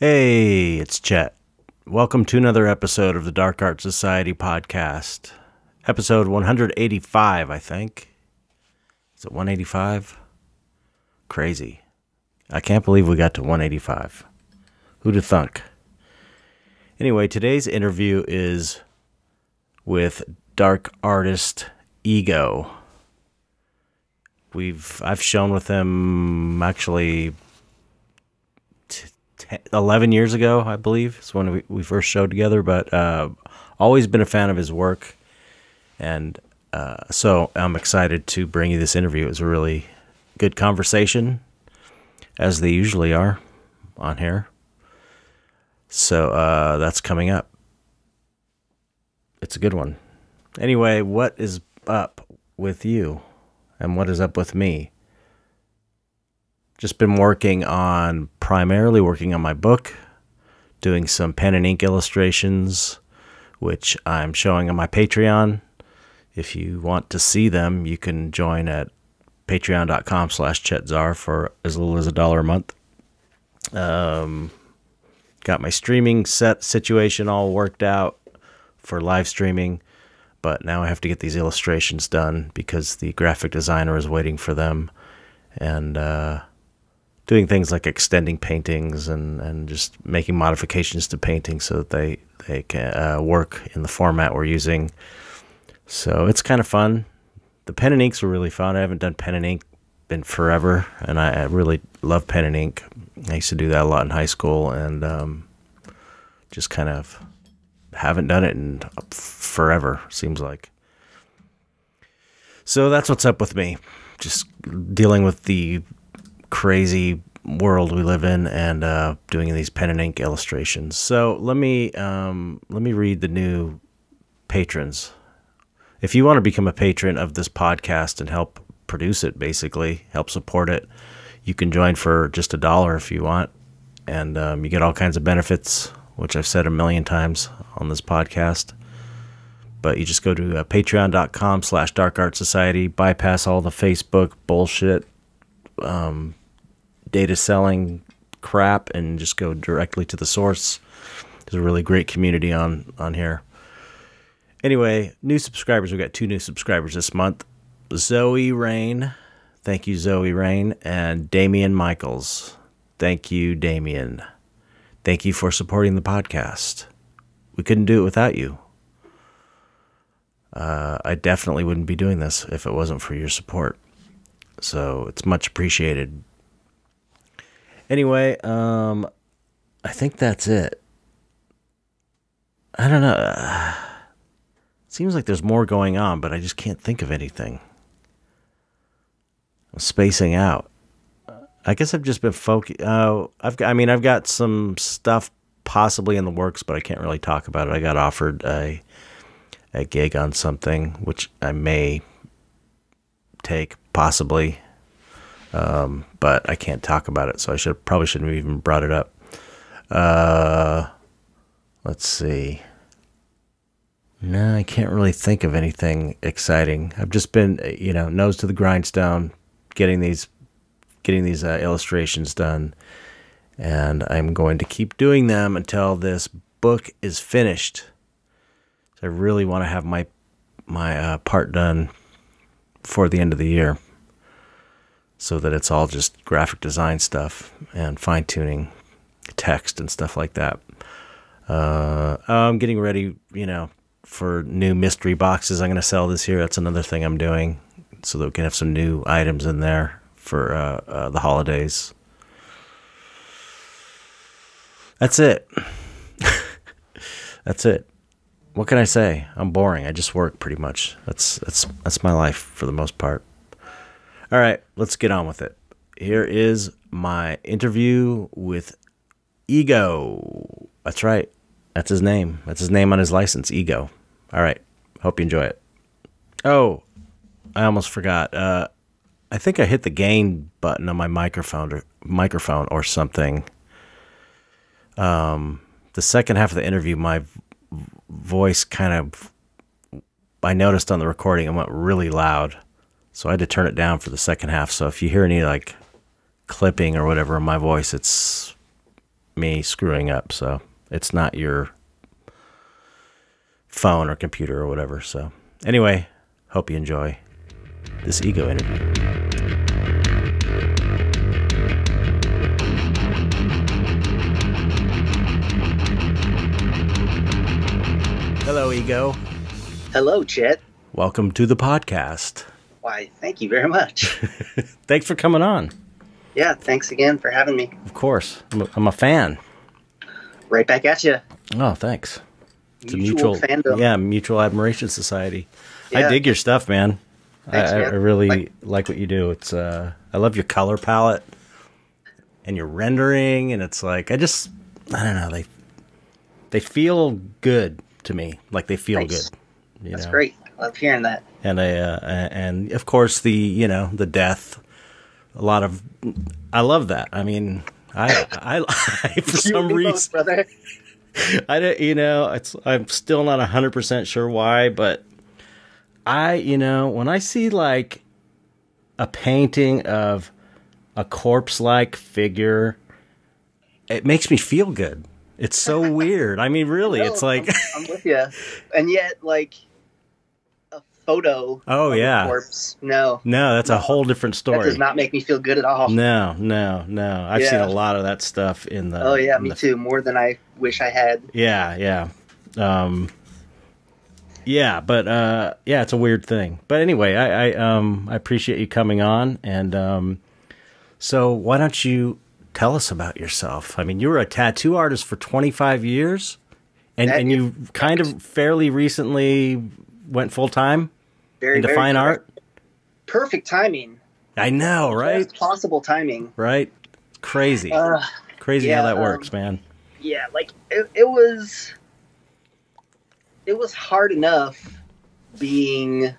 Hey, it's Chet. Welcome to another episode of the Dark Art Society podcast. Episode 185, I think. Is it 185? Crazy. I can't believe we got to 185. Who'd have thunk? Anyway, today's interview is with dark artist Ego. I've shown with him actually 11 years ago, I believe. It's when we first showed together, but always been a fan of his work. And so I'm excited to bring you this interview. It was a really good conversation, as they usually are on here. So that's coming up. It's a good one. Anyway, what is up with you? And what is up with me? Just been primarily working on my book, doing some pen and ink illustrations, which I'm showing on my Patreon. If you want to see them, you can join at patreon.com/ChetZar for as little as $1 a month. Got my streaming situation all worked out for live streaming, but now I have to get these illustrations done because the graphic designer is waiting for them, and doing things like extending paintings and just making modifications to paintings so that they can work in the format we're using. So it's kind of fun. The pen and inks were really fun. I haven't done pen and ink in forever, and I really love pen and ink. I used to do that a lot in high school, and just kind of haven't done it in forever, seems like. So that's what's up with me. Just dealing with the crazy world we live in and doing these pen and ink illustrations. So let me read the new patrons. If you want to become a patron of this podcast and help produce it, basically help support it, you can join for just $1 if you want, and you get all kinds of benefits, which I've said a million times on this podcast. But you just go to patreon.com/darkartsociety, bypass all the Facebook bullshit, data selling crap, and just go directly to the source. There's a really great community on here. Anyway, new subscribers. We got 2 new subscribers this month. Zoe Rain. Thank you, Zoe Rain. And Damian Michaels. Thank you, Damian. Thank you for supporting the podcast. We couldn't do it without you. I definitely wouldn't be doing this if it wasn't for your support. So it's much appreciated. Anyway, I think that's it. I don't know. It seems like there's more going on, but I just can't think of anything. I'm spacing out. I guess I've just been focused. I've got some stuff possibly in the works, but I can't really talk about it. I got offered a gig on something, which I may take, possibly. But I can't talk about it, so I probably shouldn't have even brought it up. Let's see. No, I can't really think of anything exciting. I've just been, nose to the grindstone, getting these illustrations done, and I'm going to keep doing them until this book is finished. So I really want to have my part done before the end of the year, so that it's all just graphic design stuff and fine-tuning text and stuff like that. I'm getting ready, for new mystery boxes I'm going to sell this year. That's another thing I'm doing, so that we can have some new items in there for the holidays. That's it. That's it. What can I say? I'm boring. I just work pretty much. That's my life for the most part. All right, let's get on with it. Here is my interview with Ego. That's right. That's his name. That's his name on his license, Ego. All right. Hope you enjoy it. Oh, I almost forgot. I think I hit the gain button on my microphone or something. The second half of the interview, my voice I noticed on the recording, it went really loud. So I had to turn it down for the second half. So if you hear any like clipping or whatever in my voice, it's me screwing up. So it's not your phone or computer or whatever. So anyway, hope you enjoy this ego interview. Hello, Ego. Hello, Chet. Welcome to the podcast. Why, thank you very much. Thanks for coming on. Yeah, thanks again for having me. Of course. I'm a fan. Right back at you. Oh, thanks. It's mutual fandom. Yeah, mutual admiration society. Yeah. I dig your stuff, man. Thanks, man. I really like what you do. It's I love your color palette and your rendering, and it's like I don't know, they feel good to me. Like they feel Nice. good. That's great. I love hearing that. And of course the death. I love that. I mean, I for some reason, brother. I don't, I'm still not 100% sure why, but when I see like a painting of a corpse-like figure, it makes me feel good. It's so weird. I mean, really, No, it's like I'm with you. And yet, like a photo. Oh, of yeah. A corpse. No, that's a whole different that story. does not make me feel good at all. No. I've seen Yeah. a lot of that stuff in the. Oh yeah, me too. More than I wish I had. Yeah. It's a weird thing. But anyway, I appreciate you coming on, and so why don't you tell us about yourself? I mean, you were a tattoo artist for 25 years, and you kind of fairly recently went full time into Very fine art. Perfect timing. I know, right? Best possible timing. Right? Crazy, crazy yeah, how that works, man. Yeah, like it was hard enough being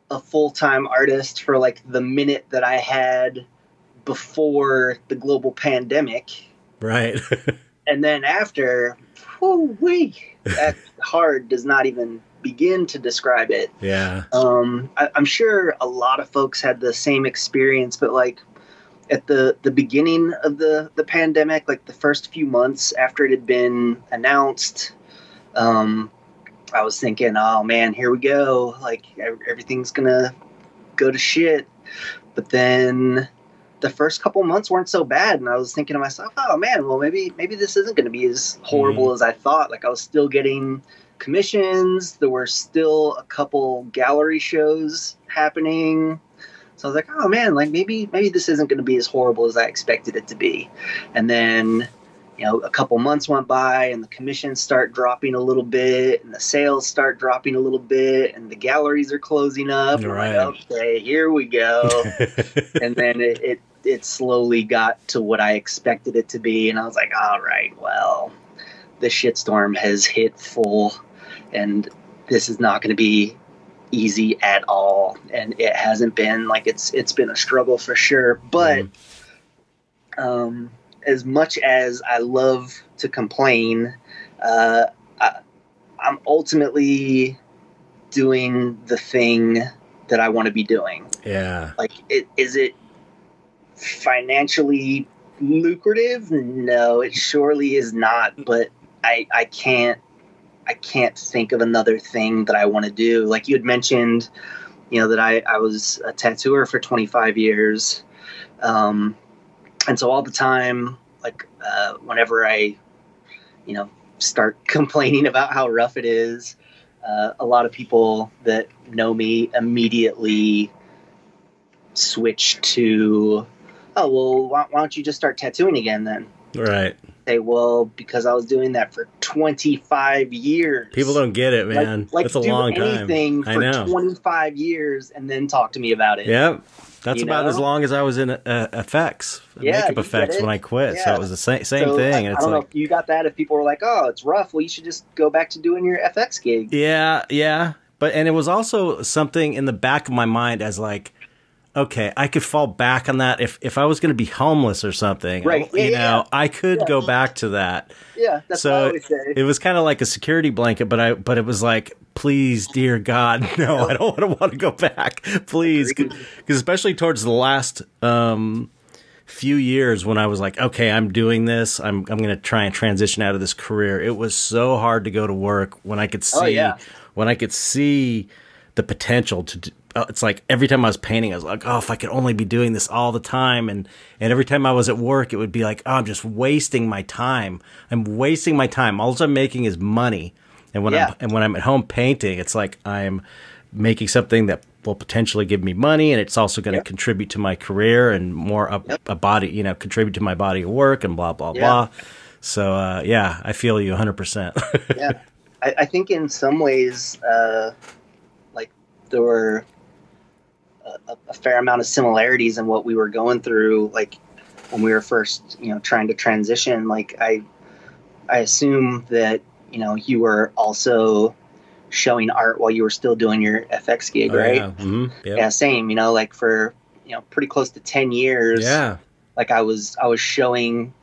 a full-time artist for like the minute that I had before the global pandemic. Right. And then after, that hard does not even begin to describe it. Yeah. I'm sure a lot of folks had the same experience, but like at the beginning of the pandemic, like the first few months after it had been announced, I was thinking, oh man, here we go. Like everything's gonna go to shit. But then the first couple months weren't so bad, and I was thinking to myself, oh man, well maybe this isn't gonna be as horrible as I thought. Like I was still getting commissions. There were still a couple gallery shows happening. So I was like, oh man, like maybe this isn't going to be as horrible as I expected it to be. And then, a couple months went by and the commissions start dropping a little bit and the sales start dropping a little bit and the galleries are closing up. Right. I'm like, okay, here we go. And then it slowly got to what I expected it to be. And I was like, all right, well, the shitstorm has hit full and this is not going to be easy at all, and it hasn't been. Like it's been a struggle for sure, but as much as I love to complain, I'm ultimately doing the thing that I want to be doing. Yeah. Like is it financially lucrative? No, it surely is not, but I can't think of another thing that I want to do. Like you had mentioned, that I was a tattooer for 25 years. And so all the time, like whenever I, start complaining about how rough it is, a lot of people that know me immediately switch to, oh, well, why don't you just start tattooing again then? Right. Say, well, because I was doing that for 25 years. People don't get it, man. Like That's a long time. Anything I for know. 25 years and then talk to me about it. Yep. That's You about know? as long as I was in effects, Yeah, makeup you get effects it. when I quit. Yeah. So it was the same So, thing. I And it's don't know like, if you got that. If people were like, oh, it's rough, well, you should just go back to doing your FX gig. yeah. And it was also something in the back of my mind as like, okay, I could fall back on that if I was going to be homeless or something. Right. Yeah. I could Yeah. go back to that. Yeah, that's what I So always say. it was kind of like a security blanket, but it was like, please, dear God, no, I don't want to go back, please, because especially towards the last few years when I was like, okay, I'm doing this. I'm going to try and transition out of this career. It was so hard to go to work when I could see the potential to. It's like every time I was painting, I was like, oh, if I could only be doing this all the time. And every time I was at work, it would be like, oh, I'm just wasting my time. I'm wasting my time. All I'm making is money. And when I'm at home painting, it's like I'm making something that will potentially give me money, and it's also going to contribute to my career and more a body, contribute to my body of work and blah, blah, blah. So, I feel you 100%. Yeah. I think in some ways, like there were a fair amount of similarities in what we were going through, like when we were first, trying to transition. Like I assume that, you were also showing art while you were still doing your FX gig, right? Yeah. Mm-hmm. Yep. Yeah, same, like for, pretty close to 10 years. Yeah. Like I was showing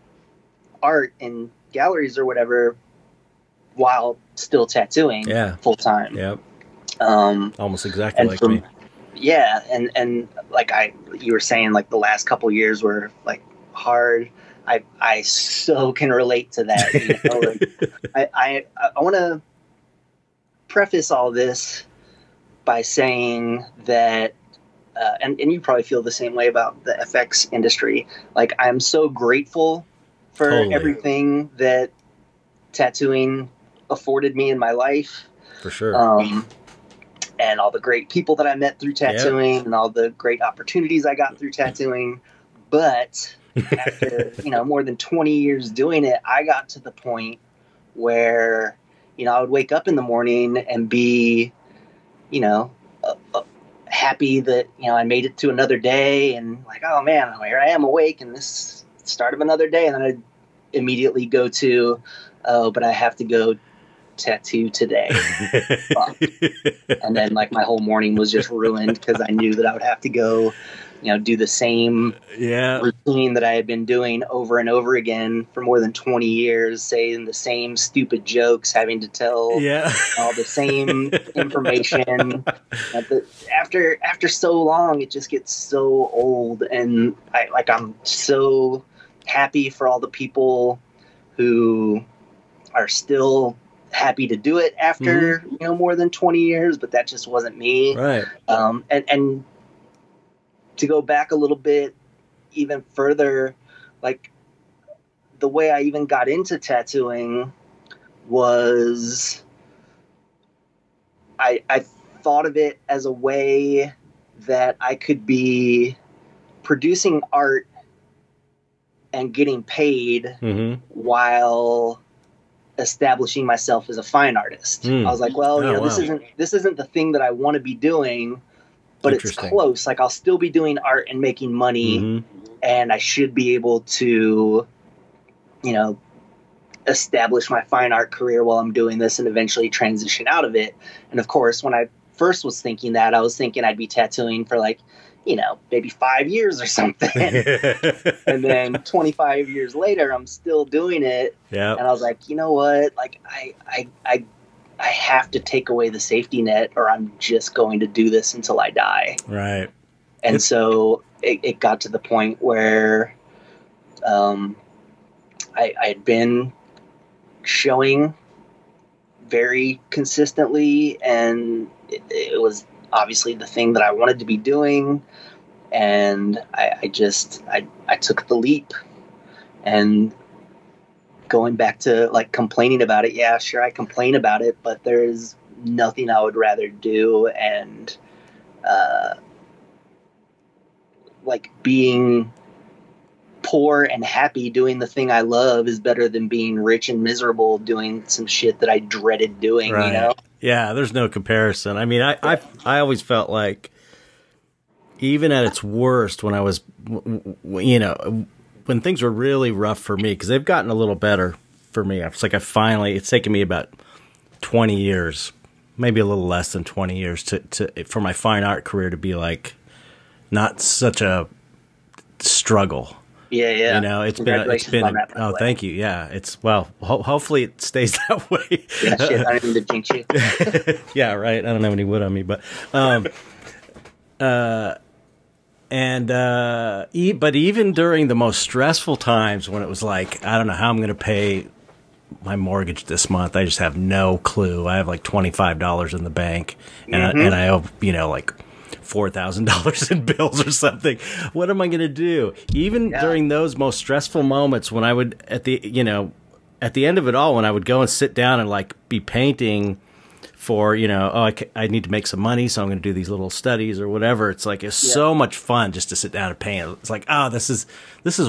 art in galleries or whatever while still tattooing full time. Yep. Almost exactly like me. Yeah. And like you were saying, like the last couple of years were like hard. I so can relate to that. Like, I want to preface all this by saying that, and you probably feel the same way about the FX industry. Like I'm so grateful for everything that tattooing afforded me in my life. For sure. And all the great people that I met through tattooing and all the great opportunities I got through tattooing. But after, more than 20 years doing it, I got to the point where, I would wake up in the morning and be, happy that, I made it to another day and like, oh man, here I am awake and this start of another day. And then I'd immediately go to, oh, but I have to go tattoo today. And then like my whole morning was just ruined because I knew that I would have to go, do the same routine that I had been doing over and over again for more than 20 years, saying the same stupid jokes, having to tell all the same information. After so long, it just gets so old. And I'm so happy for all the people who are still happy to do it after, more than 20 years, but that just wasn't me. Right. And to go back a little bit even further, like the way I even got into tattooing was I thought of it as a way that I could be producing art and getting paid while establishing myself as a fine artist. I was like, well, this isn't the thing that I want to be doing, but it's close. Like I'll still be doing art and making money, and I should be able to, establish my fine art career while I'm doing this and eventually transition out of it. And of course, when I first was thinking that, I was thinking I'd be tattooing for like, maybe 5 years or something. And then 25 years later, I'm still doing it. Yeah. And I was like, you know what? Like I have to take away the safety net or I'm just going to do this until I die. Right. And so it got to the point where I had been showing very consistently, and it was obviously the thing that I wanted to be doing. And I took the leap. And going back to like complaining about it, yeah, sure, I complain about it, but there's nothing I would rather do. And like being poor and happy doing the thing I love is better than being rich and miserable doing some shit that I dreaded doing, right. Yeah, there's no comparison. I mean, I always felt like even at its worst when I was, when things were really rough for me, because they've gotten a little better for me. It's like it's taken me about 20 years, maybe a little less than 20 years for my fine art career to be like not such a struggle. Yeah. It's been oh, thank you. Yeah. Hopefully it stays that way. Yeah, shit, I didn't mean to jinx you. Yeah, right. I don't have any wood on me, but And but even during the most stressful times when it was like, I don't know how I'm going to pay my mortgage this month. I just have no clue. I have like $25 in the bank, and I owe, you know, like $4,000 in bills or something. What am I going to do? Even during those most stressful moments when I would, at the end of it all, when I would go and sit down and like be painting for, you know, oh, I need to make some money, so I'm going to do these little studies or whatever. It's like, it's so much fun just to sit down and paint. It's like, oh, this is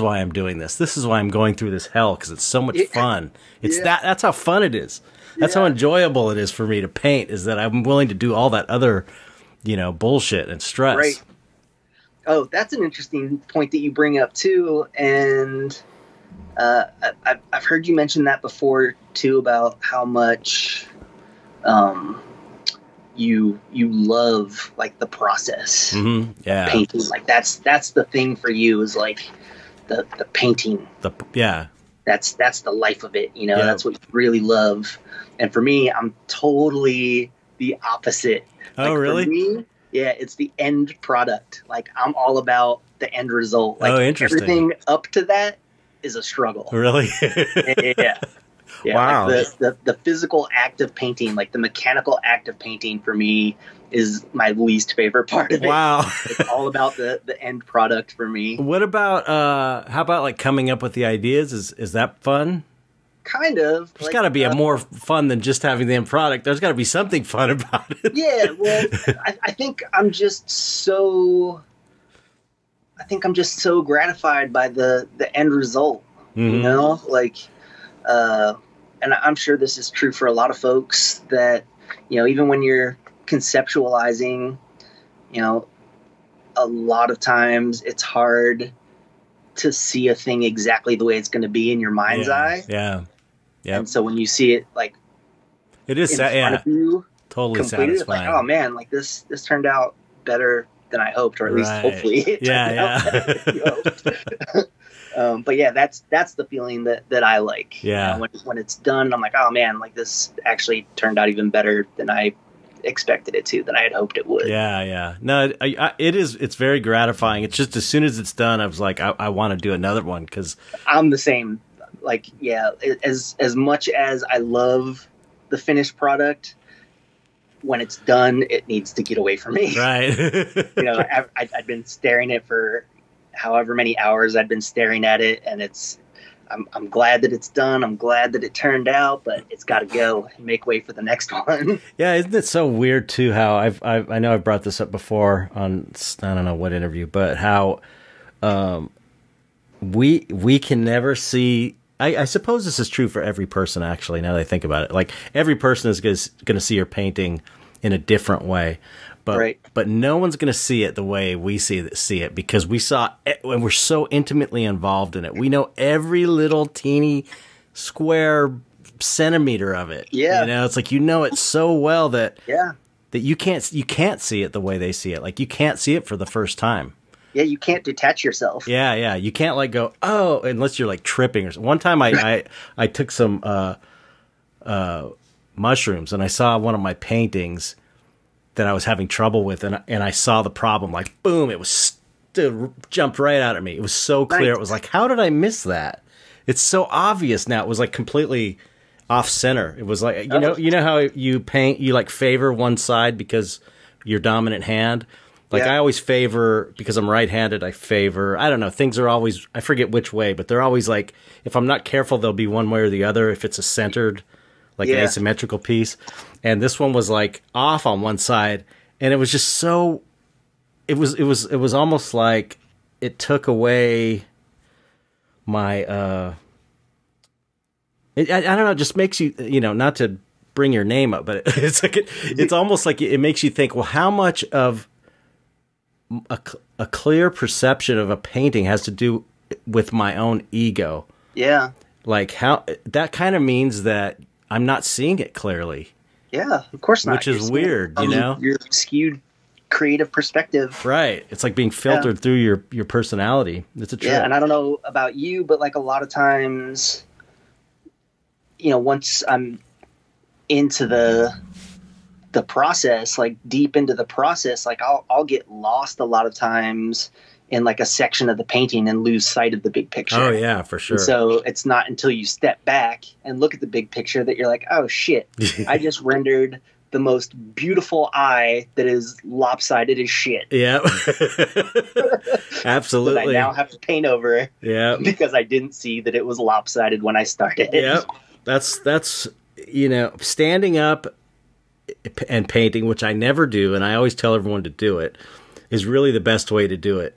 why I'm doing this. This is why I'm going through this hell, because it's so much fun. It's that's how fun it is. That's how enjoyable it is for me to paint, is that I'm willing to do all that other, you know, bullshit and stress. Right. Oh, that's an interesting point that you bring up too. And I've heard you mention that before too, about how much you love like the process. Painting, like that's the thing for you, is like the painting. That's the life of it, you know. That's what you really love. And for me, I'm totally the opposite. Oh, like, really? For me, yeah, it's the end product. Like, I'm all about the end result. Like, interesting. Everything up to that is a struggle. Really? Yeah. Wow. Like the physical act of painting, like the mechanical act of painting, for me is my least favorite part of it. Wow. It's all about the end product for me. What about how about like coming up with the ideas? Is that fun? Kind of. There's got to be a more fun than just having the end product. There's got to be something fun about it. Yeah, well, I think I'm just so gratified by the end result. You know, like, and I'm sure this is true for a lot of folks, that, you know, even when you're conceptualizing, you know, a lot of times it's hard to see a thing exactly the way it's going to be in your mind's eye. Yeah. And so when you see it, like, it is in front of you, totally completed, satisfying. like, oh man, like this turned out better than I hoped, or at least hopefully it turned out better than you hoped. But yeah, that's the feeling that I like. Yeah. You know, when it's done, I'm like, oh man, like this actually turned out even better than I expected it to, than I had hoped it would. Yeah. No, it's very gratifying. It's just, as soon as it's done, I was like, I want to do another one, because I'm the same. Like, yeah, as much as I love the finished product, when it's done, it needs to get away from me. Right. You know, I'd been staring at it for however many hours I'd been staring at it, and I'm glad that it's done. I'm glad that it turned out, but it's got to go and make way for the next one. Yeah, isn't it so weird too? How I know I've brought this up before on, I don't know what interview, but how we can never see. I suppose this is true for every person, actually, now that I think about it. Like, every person is going to see your painting in a different way. But no one's going to see it the way we see it, because we saw it, and we're so intimately involved in it. We know every little teeny square centimeter of it. Yeah. You know, it's like, you know it so well that Yeah. that you can't see it the way they see it. Like, you can't see it for the first time. Yeah, you can't detach yourself. Yeah. You can't like go, oh, unless you're like tripping or something. One time I took some mushrooms, and I saw one of my paintings that I was having trouble with, and I saw the problem, like, boom, it was jumped right out at me. It was so clear. Right. It was like, how did I miss that? It's so obvious now. It was like completely off center. It was like, you know how you paint, you like favor one side because your dominant hand. Like, I always favor, because I'm right-handed, I favor, I don't know, things are always, I forget which way, but they're always like, if I'm not careful, they'll be one way or the other if it's a centered, like an asymmetrical piece. And this one was like off on one side, and it was just so, it was almost like it took away my, I don't know, it just makes you, you know, not to bring your name up, but it's like, it's almost like it makes you think, well, how much of a clear perception of a painting has to do with my own ego. Yeah. Like, how that kind of means that I'm not seeing it clearly. Yeah, of course not. Which is weird, you know? Your skewed creative perspective. Right. It's like being filtered through your personality. It's a trip. Yeah, and I don't know about you, but like a lot of times, you know, once I'm into the the process, like deep into the process, like I'll get lost a lot of times in like a section of the painting and lose sight of the big picture. Oh yeah, for sure. And so it's not until you step back and look at the big picture that you're like, oh shit, I just rendered the most beautiful eye that is lopsided as shit. Yeah. Absolutely. That I now have to paint over. Yeah. Because I didn't see that it was lopsided when I started. Yep. That's standing up and painting, which I never do, and I always tell everyone to do it, is really the best way to do it.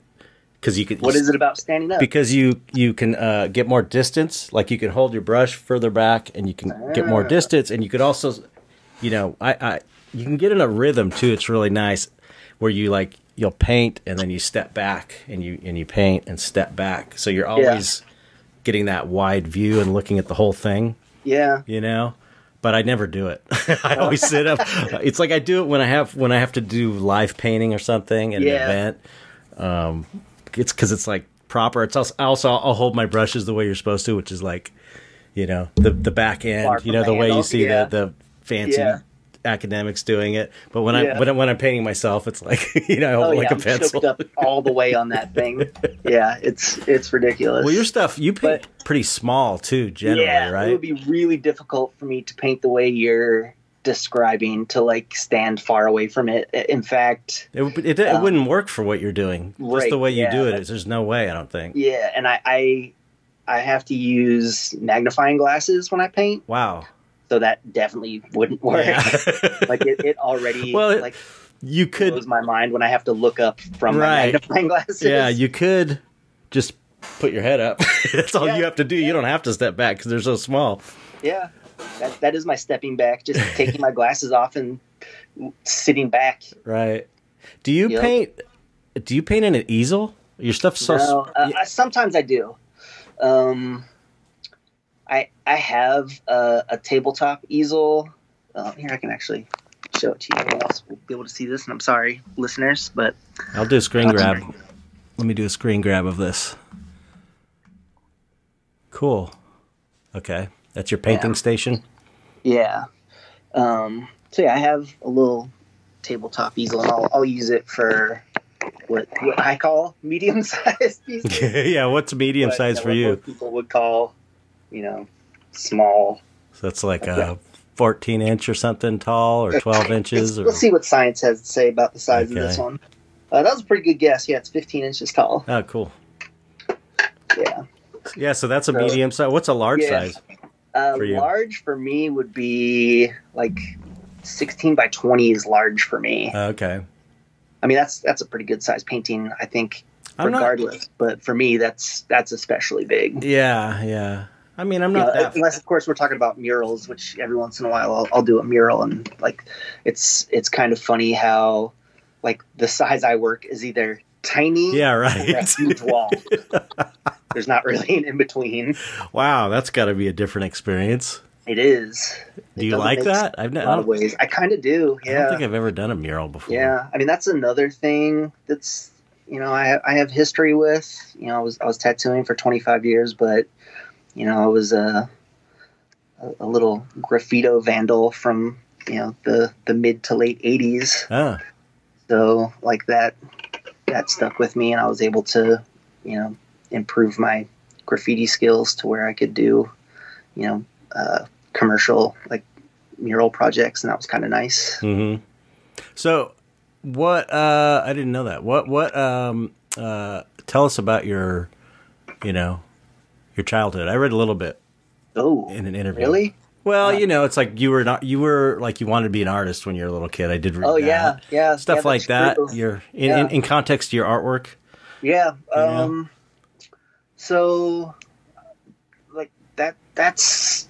Because you can. What is it about standing up? Because you can get more distance. Like you can hold your brush further back, and you can get more distance, and you could also, you can get in a rhythm too. It's really nice, where you'll paint and then you step back and you paint and step back. So you're always getting that wide view and looking at the whole thing. Yeah. But I never do it. I always sit up. It's like I do it when I have to do live painting or something at an event. It's because it's like proper. It's also I'll hold my brushes the way you're supposed to, which is like, the back end, the way you see the fancy academics doing it. But when I'm painting myself, it's like I hold it like a pencil. Choked up all the way on that thing. Yeah, it's ridiculous. Well, your stuff you paint pretty small too, generally, right? It would be really difficult for me to paint the way you're describing, to like stand far away from it. In fact, it wouldn't work for what you're doing. Just the way you do it, there's no way, I don't think. Yeah, and I have to use magnifying glasses when I paint. Wow. So that definitely wouldn't work. Yeah. Like it already you could blows my mind when I have to look up from my magnifying glasses. Yeah, you could just put your head up. That's all you have to do. You don't have to step back because they're so small. Yeah. That is my stepping back, just taking my glasses off and sitting back. Right. Do you paint in an easel? Your stuff's so sometimes I do. I have a tabletop easel. Here, I can actually show it to you. Everyone else will be able to see this, and I'm sorry, listeners, but I'll do a screen grab. Let me do a screen grab of this. Cool. Okay. That's your painting station? Yeah. So I have a little tabletop easel, and I'll use it for what I call medium-sized pieces. Yeah, what's medium-sized for you? What people would call, small. So that's like a 14-inch or something tall, or 12 inches? Let's see what science has to say about the size of this one. That was a pretty good guess. Yeah, it's 15 inches tall. Oh, cool. Yeah. Yeah, so that's a medium size. What's a large size? For you? Large for me would be like 16 by 20 is large for me. Okay. I mean, that's a pretty good size painting, I think, regardless. But for me, that's especially big. Yeah, yeah. I mean, I'm not that... Unless, of course, we're talking about murals, which every once in a while I'll do a mural. And, like, it's kind of funny how, like, the size I work is either tiny or a huge wall. There's not really an in-between. Wow, that's got to be a different experience. It is. Do you like that? A lot of ways. I kind of do, yeah. I don't think I've ever done a mural before. Yeah, I mean, that's another thing that's, I have history with. I was tattooing for 25 years, but, I was a little graffito vandal from, the mid to late 80s. Ah. So, like, that stuck with me, and I was able to, improve my graffiti skills to where I could do, commercial, like, mural projects, and that was kind of nice. Mm-hmm. So what, I didn't know that. What tell us about your childhood. I read a little bit in an interview. Really? Well, it's like you were like you wanted to be an artist when you were a little kid. I did read that. Yeah. Stuff like that. True. You're in context to your artwork. Yeah. So like that's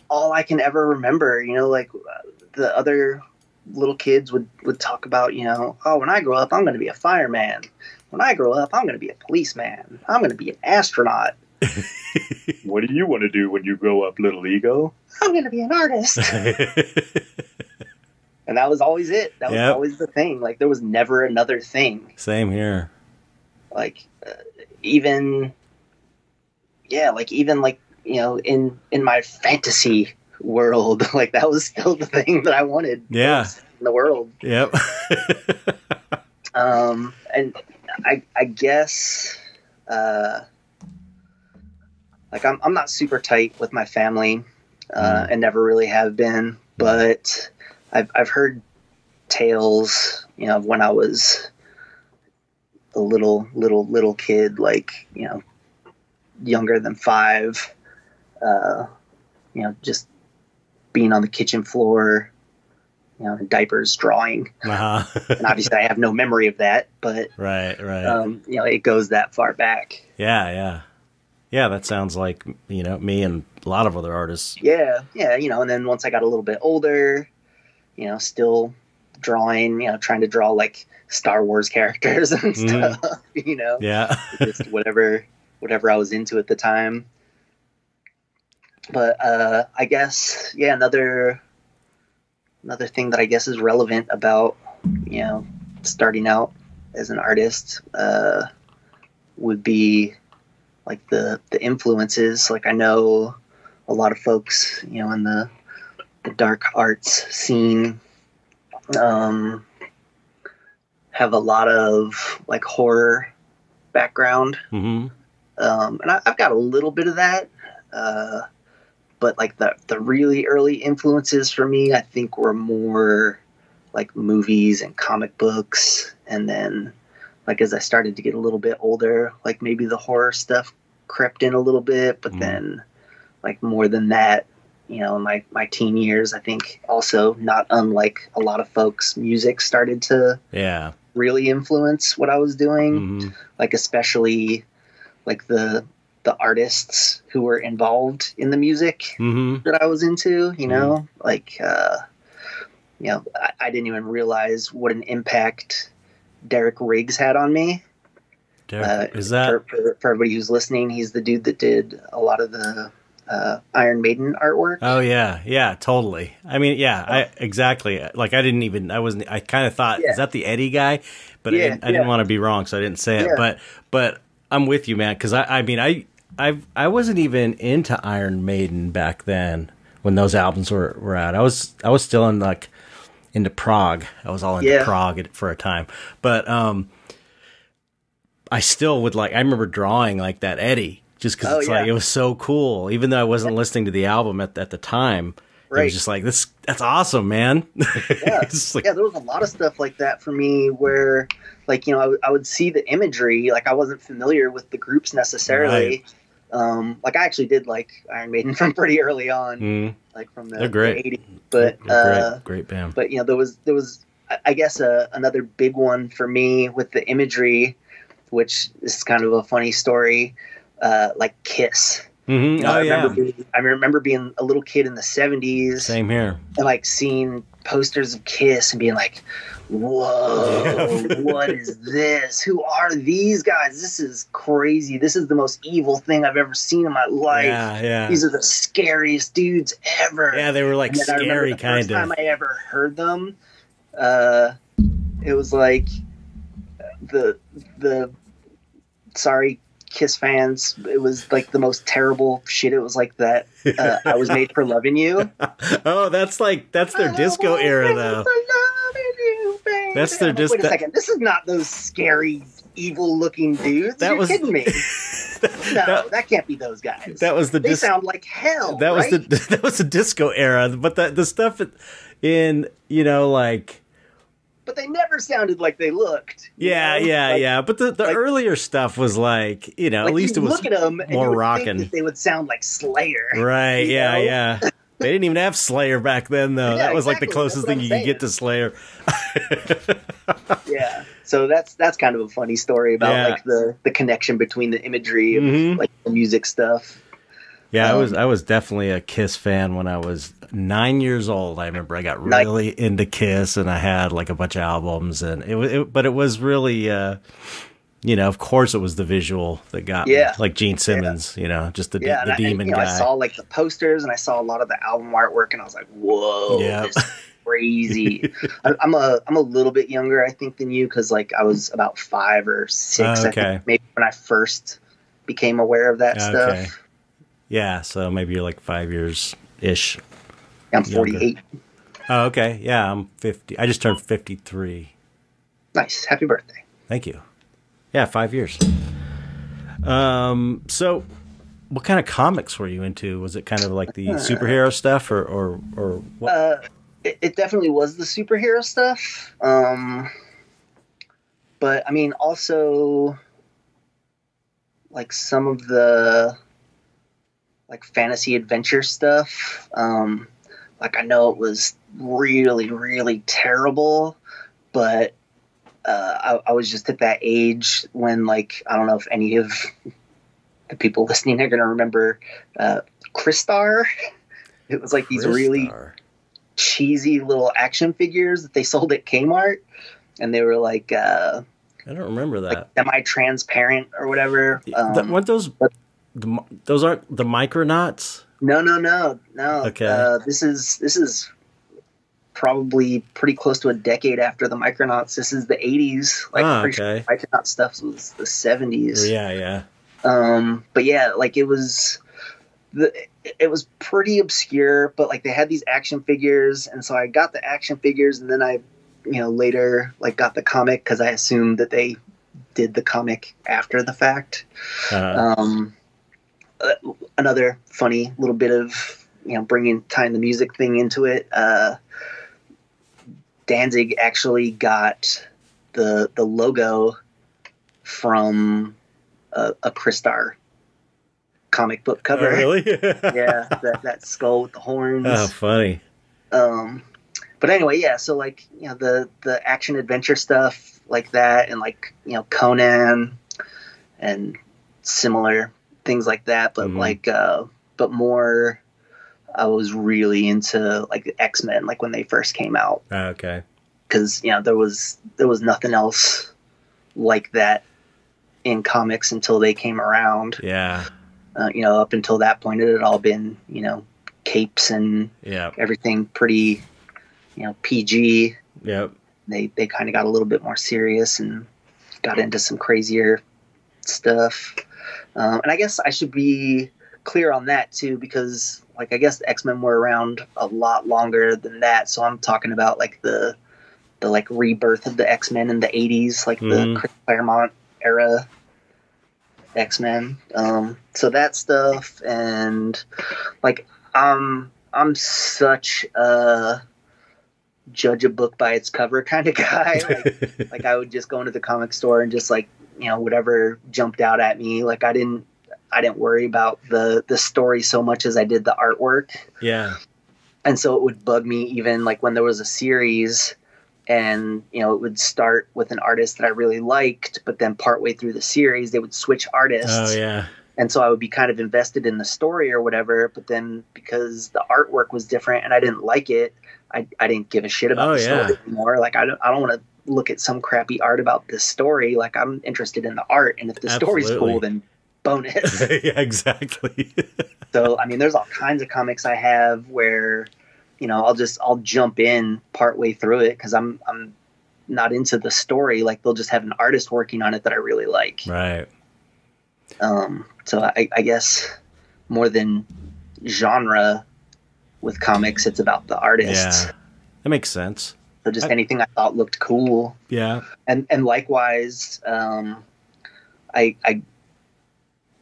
all I can ever remember, like the other little kids would talk about, oh, when I grow up, I'm going to be a fireman. When I grow up, I'm going to be a policeman. I'm going to be an astronaut. What do you want to do when you grow up, little ego? I'm going to be an artist. And that was always it. That was always the thing. Like, there was never another thing. Same here. Like, even in my fantasy world. Like that was still the thing that I wanted. Yeah. In the world. Yep. And I guess, like I'm not super tight with my family, and never really have been, but I've heard tales, you know, of when I was a little kid, like, you know, younger than 5, you know, just being on the kitchen floor, you know, in diapers, drawing. Uh-huh. And obviously I have no memory of that, but Right. you know, it goes that far back. Yeah. That sounds like, you know, me and a lot of other artists. Yeah, you know, and then once I got a little bit older, you know, still drawing, you know, trying to draw like Star Wars characters and stuff, you know. Yeah. Just whatever I was into at the time. But I guess, yeah, another thing that I guess is relevant about, you know, starting out as an artist would be like the influences. Like I know a lot of folks, you know, in the dark arts scene have a lot of like horror background. Mm-hmm. And I've got a little bit of that. But like the really early influences for me, I think were more like movies and comic books. And then like as I started to get a little bit older, like maybe the horror stuff crept in a little bit, but then like more than that, you know, in my teen years, I think also not unlike a lot of folks, music started to really influence what I was doing. Like especially like the artists who were involved in the music that I was into, you know, like, you know, I didn't even realize what an impact Derek Riggs had on me. Derek, is that for everybody who's listening? He's the dude that did a lot of the Iron Maiden artwork. Oh yeah, totally. I mean, exactly. Like I kind of thought, is that the Eddie guy? But I didn't want to be wrong, so I didn't say it. But I'm with you, man, because I wasn't even into Iron Maiden back then when those albums were out. I was still into prog. I was all into prog for a time. But I still would I remember drawing like that Eddie just because like it was so cool. Even though I wasn't listening to the album at the time, it was just like that's awesome, man. Yeah, there was a lot of stuff like that for me where like, you know, I would see the imagery, like I wasn't familiar with the groups necessarily. Right. Like I actually did like Iron Maiden from pretty early on, like from the 80s. But great band. But you know, there was I guess another big one for me with the imagery, which is kind of a funny story, like Kiss. You know, I remember being a little kid in the 70s. Same here. And like seeing posters of Kiss and being like, whoa, what is this? Who are these guys? This is crazy. This is the most evil thing I've ever seen in my life. Yeah. These are the scariest dudes ever. Yeah, they were like scary kind of. The first time I ever heard them, it was like the sorry Kiss fans, it was like the most terrible shit. It was like that I Was Made for Loving You. Oh, that's their disco era though. That's their disco. Wait a second, this is not those scary evil looking dudes. You're kidding me. No, that can't be those guys. That was they sound like hell. That was that was the disco era, but the stuff in, you know, like, but they never sounded like they looked. Yeah. But the earlier stuff was like, you know, like at least it was look at them more rocking. They would sound like Slayer. Right, yeah. They didn't even have Slayer back then, though. That was like the closest thing you could get to Slayer. Yeah. So that's kind of a funny story about like the connection between the imagery of like the music stuff. Yeah, I was definitely a Kiss fan when I was 9 years old. I remember I got really into Kiss, and I had like a bunch of albums, and but it was really, you know, of course it was the visual that got me, like Gene Simmons, you know, just the demon guy. I saw like the posters, and I saw a lot of the album artwork, and I was like, whoa, this is crazy. I'm a little bit younger, I think, than you, because like I was about 5 or 6, I think, maybe when I first became aware of that stuff. Yeah, so maybe you're like 5 years-ish I'm Younger. 48. Oh, okay. Yeah, I'm 50. I just turned 53. Nice. Happy birthday. Thank you. Yeah, 5 years. So what kind of comics were you into? Was it kind of like the superhero stuff or what? It definitely was the superhero stuff. But I mean, also like some of the like fantasy adventure stuff. Like I know it was really, really terrible, but I was just at that age when, like, I don't know if any of the people listening are going to remember Crystar. It was like these really cheesy little action figures that they sold at Kmart, and they were like I don't remember that. like semi-transparent or whatever. Weren't those those aren't the Micronauts? No. Okay. This is probably pretty close to a decade after the Micronauts. This is the 80s. Like, pretty sure Micronaut stuff was the 70s. Yeah. But yeah, like it was pretty obscure, but like they had these action figures, and so I got the action figures, and then I, later like got the comic because I assumed that they did the comic after the fact. Another funny little bit of tying the music thing into it. Danzig actually got the logo from a Crystar comic book cover. Oh, really? Yeah, that skull with the horns. Oh, funny. But anyway, yeah. So like the action adventure stuff like that, and like Conan and similar things like that. But but more. I was really into like X-Men, like when they first came out. Okay. Because there was nothing else like that in comics until they came around. Yeah. Up until that point, it had all been capes and everything pretty PG. Yep. They kind of got a little bit more serious and got into some crazier stuff. And I guess I should be clear on that too, because like I guess the X-Men were around a lot longer than that. So I'm talking about like the like rebirth of the X-Men in the 80s, like the Chris Claremont era X-Men. So that stuff, and like I'm such a judge a book by its cover kind of guy. Like I would just go into the comic store and just like whatever jumped out at me. Like I didn't worry about the story so much as I did the artwork. Yeah. And so it would bug me even like when there was a series and, it would start with an artist that I really liked, but then partway through the series, they would switch artists. Oh, yeah. And so I would be kind of invested in the story or whatever, but then because the artwork was different and I didn't like it, I didn't give a shit about the story anymore. Like I don't want to look at some crappy art about this story. Like I'm interested in the art, and if the story's cool, then bonus. Yeah, exactly. So I mean, there's all kinds of comics I have where I'll jump in partway through it because I'm not into the story. Like they'll just have an artist working on it that I really like. Right. So I guess more than genre with comics, it's about the artists. Yeah, that makes sense. So just anything I thought looked cool. Yeah. And likewise, I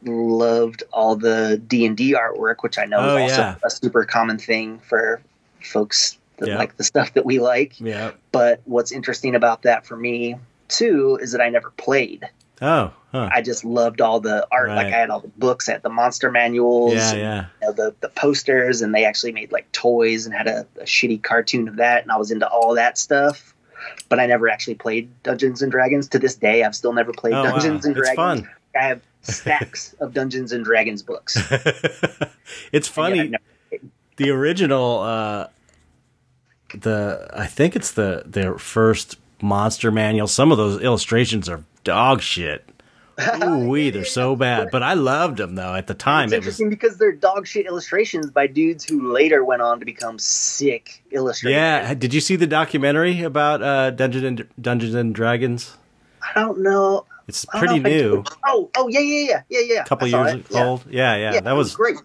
loved all the D&D artwork, which I know is also a super common thing for folks that like the stuff that we like. Yeah. But what's interesting about that for me too is that I never played. Oh, huh. I just loved all the art. Right. Like I had all the books, I had the monster manuals, and, the posters, and they actually made like toys and had a shitty cartoon of that. And I was into all that stuff, but I never actually played Dungeons and Dragons. To this day, I've still never played Dungeons and Dragons. Fun. I have stacks of Dungeons and Dragons books. It's funny. The original, I think it's their first monster manual. Some of those illustrations are dog shit. Ooh-wee, they're so bad. But I loved them though at the time. It's interesting because they're dog shit illustrations by dudes who later went on to become sick illustrators. Yeah, did you see the documentary about Dungeons and Dragons? I don't know. It's pretty new. Oh yeah. A couple years old. Yeah. That was great.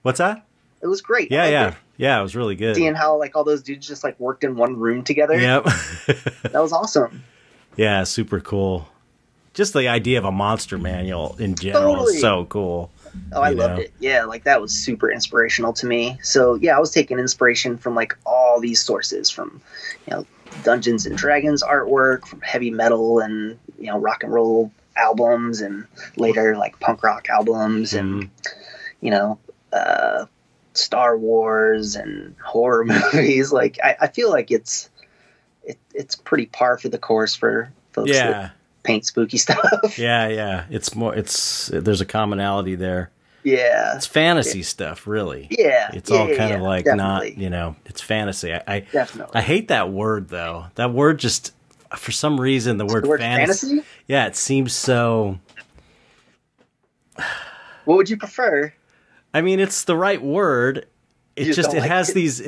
What's that? It was great. Yeah. Yeah, it was really good. Seeing how like all those dudes just like worked in one room together. Yep. That was awesome. Yeah, super cool. Just the idea of a monster manual in general Totally. is so cool. Oh, I loved it. Yeah, like that was super inspirational to me. So yeah, I was taking inspiration from like all these sources, from Dungeons and Dragons artwork, from heavy metal and rock and roll albums, and later like punk rock albums, and Star Wars and horror movies. Like I feel like it's pretty par for the course for folks that paint spooky stuff. Yeah. There's a commonality there. Yeah. It's fantasy stuff, really. Yeah. It's all kind of like definitely. not, it's fantasy. Definitely. I hate that word though. That word just, for some reason, the word fantasy? Yeah, it seems so. What would you prefer? I mean, it's the right word. It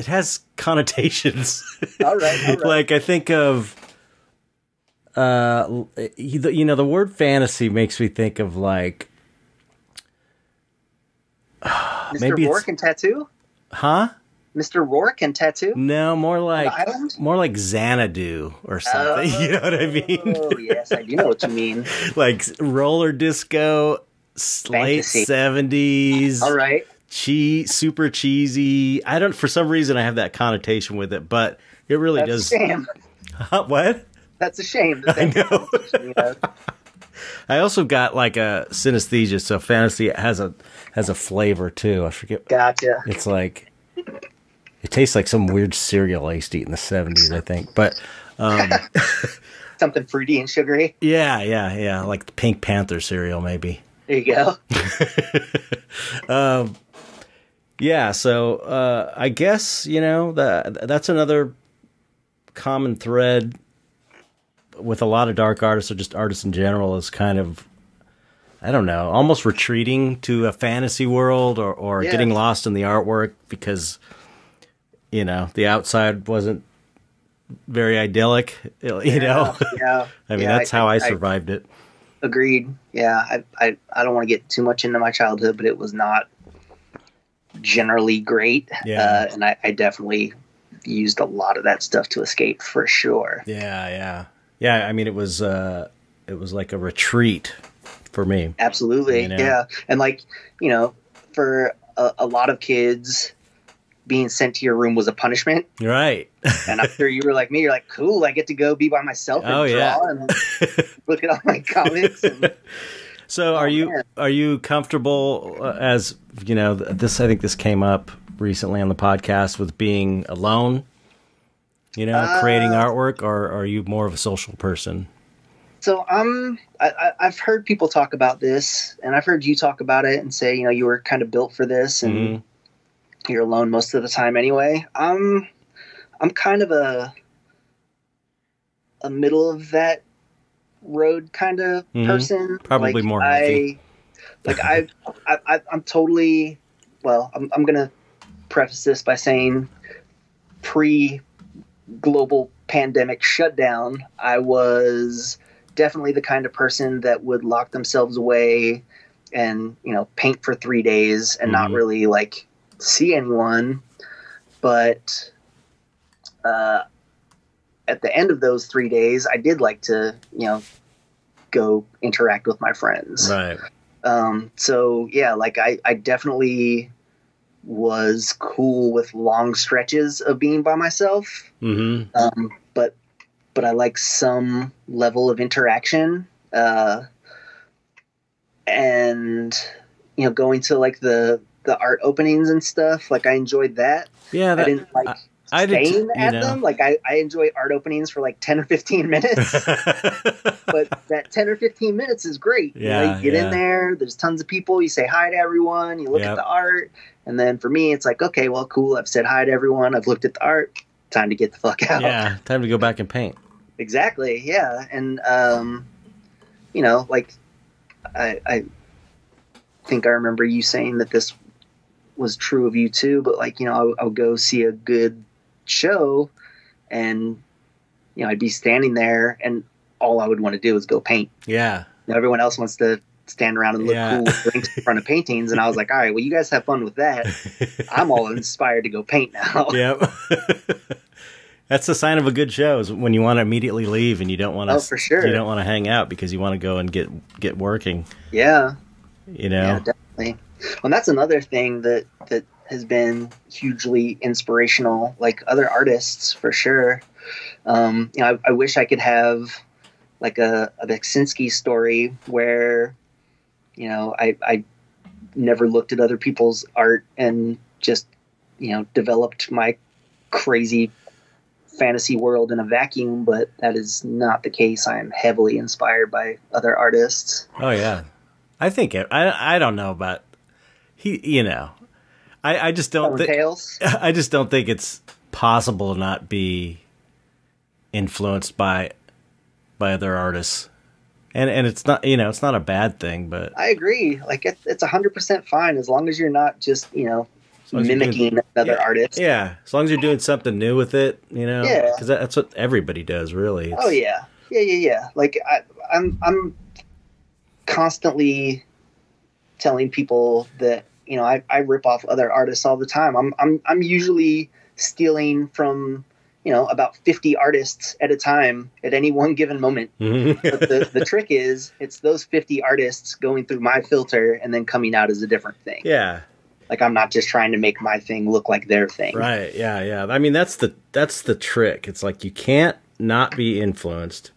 has connotations. All right. Like I think of the word fantasy makes me think of like Mr. maybe Rourke and Tattoo? Huh? Mr. Rourke and Tattoo? No, more like Xanadu or something. You know what I mean? Oh, yes, I do know what you mean. Like roller disco, late 70s. All right. Super cheesy. For some reason I have that connotation with it, but it really does. That's a shame. What? That's a shame. I know. I also got like a synesthesia, so fantasy has a flavor too. I forget. Gotcha. It's like it tastes like some weird cereal I used to eat in the 70s, I think. But something fruity and sugary. Yeah, like the Pink Panther cereal, maybe. There you go. Yeah, so I guess that's another common thread with a lot of dark artists, or just artists in general, is kind of, I don't know, almost retreating to a fantasy world, or getting lost in the artwork because the outside wasn't very idyllic. Yeah. I mean, that's how I survived it. Agreed. Yeah, I don't want to get too much into my childhood, but it was not generally great. Yeah. And I definitely used a lot of that stuff to escape, for sure. Yeah. I mean, it was like a retreat for me. Absolutely. Yeah. And like, for a lot of kids, being sent to your room was a punishment. Right. And I'm sure you were like me. You're like, cool, I get to go be by myself and draw and look at all my comics. So are you comfortable as, this, I think this came up recently on the podcast, with being alone, creating artwork, or are you more of a social person? So I've heard people talk about this, and I've heard you talk about it and say, you were kind of built for this, and you're alone most of the time anyway. I'm kind of a middle of that road kind of person. Probably like, more healthy. I'm totally, I'm going to preface this by saying pre-global pandemic shutdown, I was definitely the kind of person that would lock themselves away and, paint for 3 days and not really like see anyone. But at the end of those 3 days, I did like to, go interact with my friends. Right. So yeah, like I definitely was cool with long stretches of being by myself. But I like some level of interaction, and going to like the art openings and stuff. Like I enjoyed that. Yeah, I didn't like staying at them. Like I enjoy art openings for like 10 or 15 minutes. But that 10 or 15 minutes is great. Yeah, you get in there, there's tons of people, you say hi to everyone, you look at the art, and then for me it's like, okay, well, cool, I've said hi to everyone, I've looked at the art, time to get the fuck out. Yeah, time to go back and paint. Exactly, yeah. And like I think I remember you saying that this was true of you too, but like, I'll go see a good show and I'd be standing there and all I would want to do is go paint. Yeah. Everyone else wants to stand around and look cool with drinks in front of paintings. And I was like, all right, well, you guys have fun with that. I'm all inspired to go paint now. Yep. That's the sign of a good show, is when you want to immediately leave and you don't want to. Oh, for sure. You don't want to hang out because you want to go and get working. Yeah. You know. Yeah, definitely. Well, and that's another thing that has been hugely inspirational. Like other artists, for sure. You know, I wish I could have like a Beksinski story where, you know, I never looked at other people's art and just, you know, developed my crazy fantasy world in a vacuum, but that is not the case. I am heavily inspired by other artists. Oh yeah, I think I don't know about you know, I just don't think I just don't think it's possible to not be influenced by other artists, and it's not, you know, it's not a bad thing, but I agree. Like it's 100% fine as long as you're not just, you know, mimicking another artist. Yeah, as long as you're doing something new with it, you know. Yeah, because that's what everybody does, really. Oh yeah. Like I'm constantly telling people that, you know, I rip off other artists all the time. I'm usually stealing from, you know, about 50 artists at a time at any one given moment. But the trick is, it's those 50 artists going through my filter and then coming out as a different thing. Yeah. Like I'm not just trying to make my thing look like their thing. Right. Yeah. I mean, that's the trick. It's like you can't not be influenced.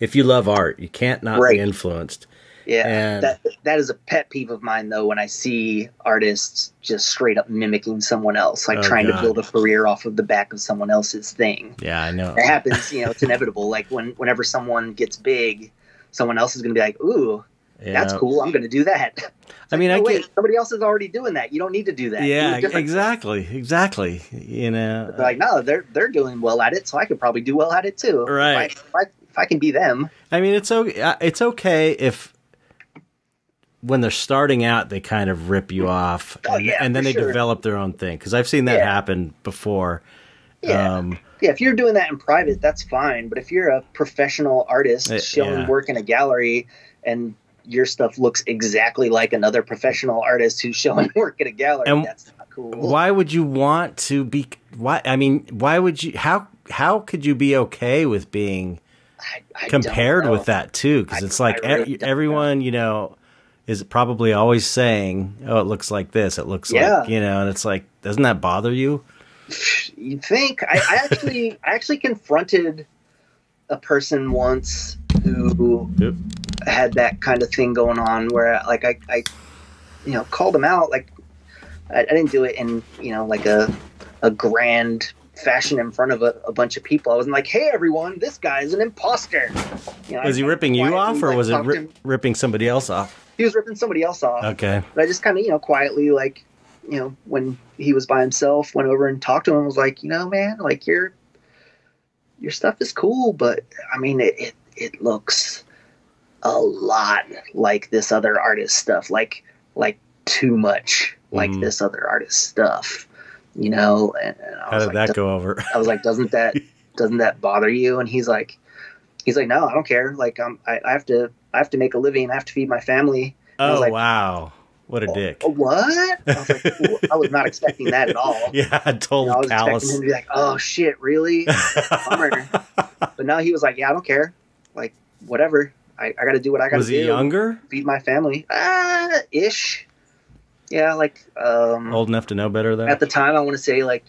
If you love art, you can't not be influenced. Yeah. And that is a pet peeve of mine, though, when I see artists just straight up mimicking someone else, like trying to build a career off of the back of someone else's thing. Yeah, I know. It happens, you know, it's inevitable. Like whenever someone gets big, someone else is going to be like, ooh, that's cool, I'm going to do that. I mean, somebody else is already doing that. You don't need to do that. Yeah, exactly. You know, they're like, no, they're doing well at it, so I could probably do well at it too. Right. If I can be them. I mean, it's okay if when they're starting out, they kind of rip you off, and then they develop their own thing. Because I've seen that happen before. Yeah. If you're doing that in private, that's fine. But if you're a professional artist showing work in a gallery and your stuff looks exactly like another professional artist who's showing work at a gallery, and that's not cool. Why would you want to be? Why would you? How could you be okay with being compared with that too? Because it's like everyone, you know, is probably always saying, "Oh, it looks like this. It looks like," you know, and it's like, doesn't that bother you? You'd think. I actually confronted a person once who had that kind of thing going on, where like I you know, called him out. Like I didn't do it in, you know, like a grand fashion in front of a bunch of people. I wasn't like, hey everyone, this guy is an imposter. You know, was he ripping you off, or was it ripping somebody else off? He was ripping somebody else off. Okay. But I just kind of, you know, quietly, like, you know, when he was by himself, went over and talked to him and was like, you know, man, like your stuff is cool, but I mean, it looks a lot like this other artist stuff, like too much like this other artist stuff, you know. And I how was did that go over? I was like, doesn't that bother you? And he's like, no, I don't care. Like, I have to make a living. I have to feed my family. And oh, I was like, wow. What a dick. What? I was like, I was not expecting that at all. Yeah, total I was callous. expecting him to be like, oh shit, really? Bummer. But no, he was like, yeah, I don't care. Like, whatever. I got to do what I got to do. Was he younger? Feed my family. Ish. Yeah, like old enough to know better though. At the time, I want to say like,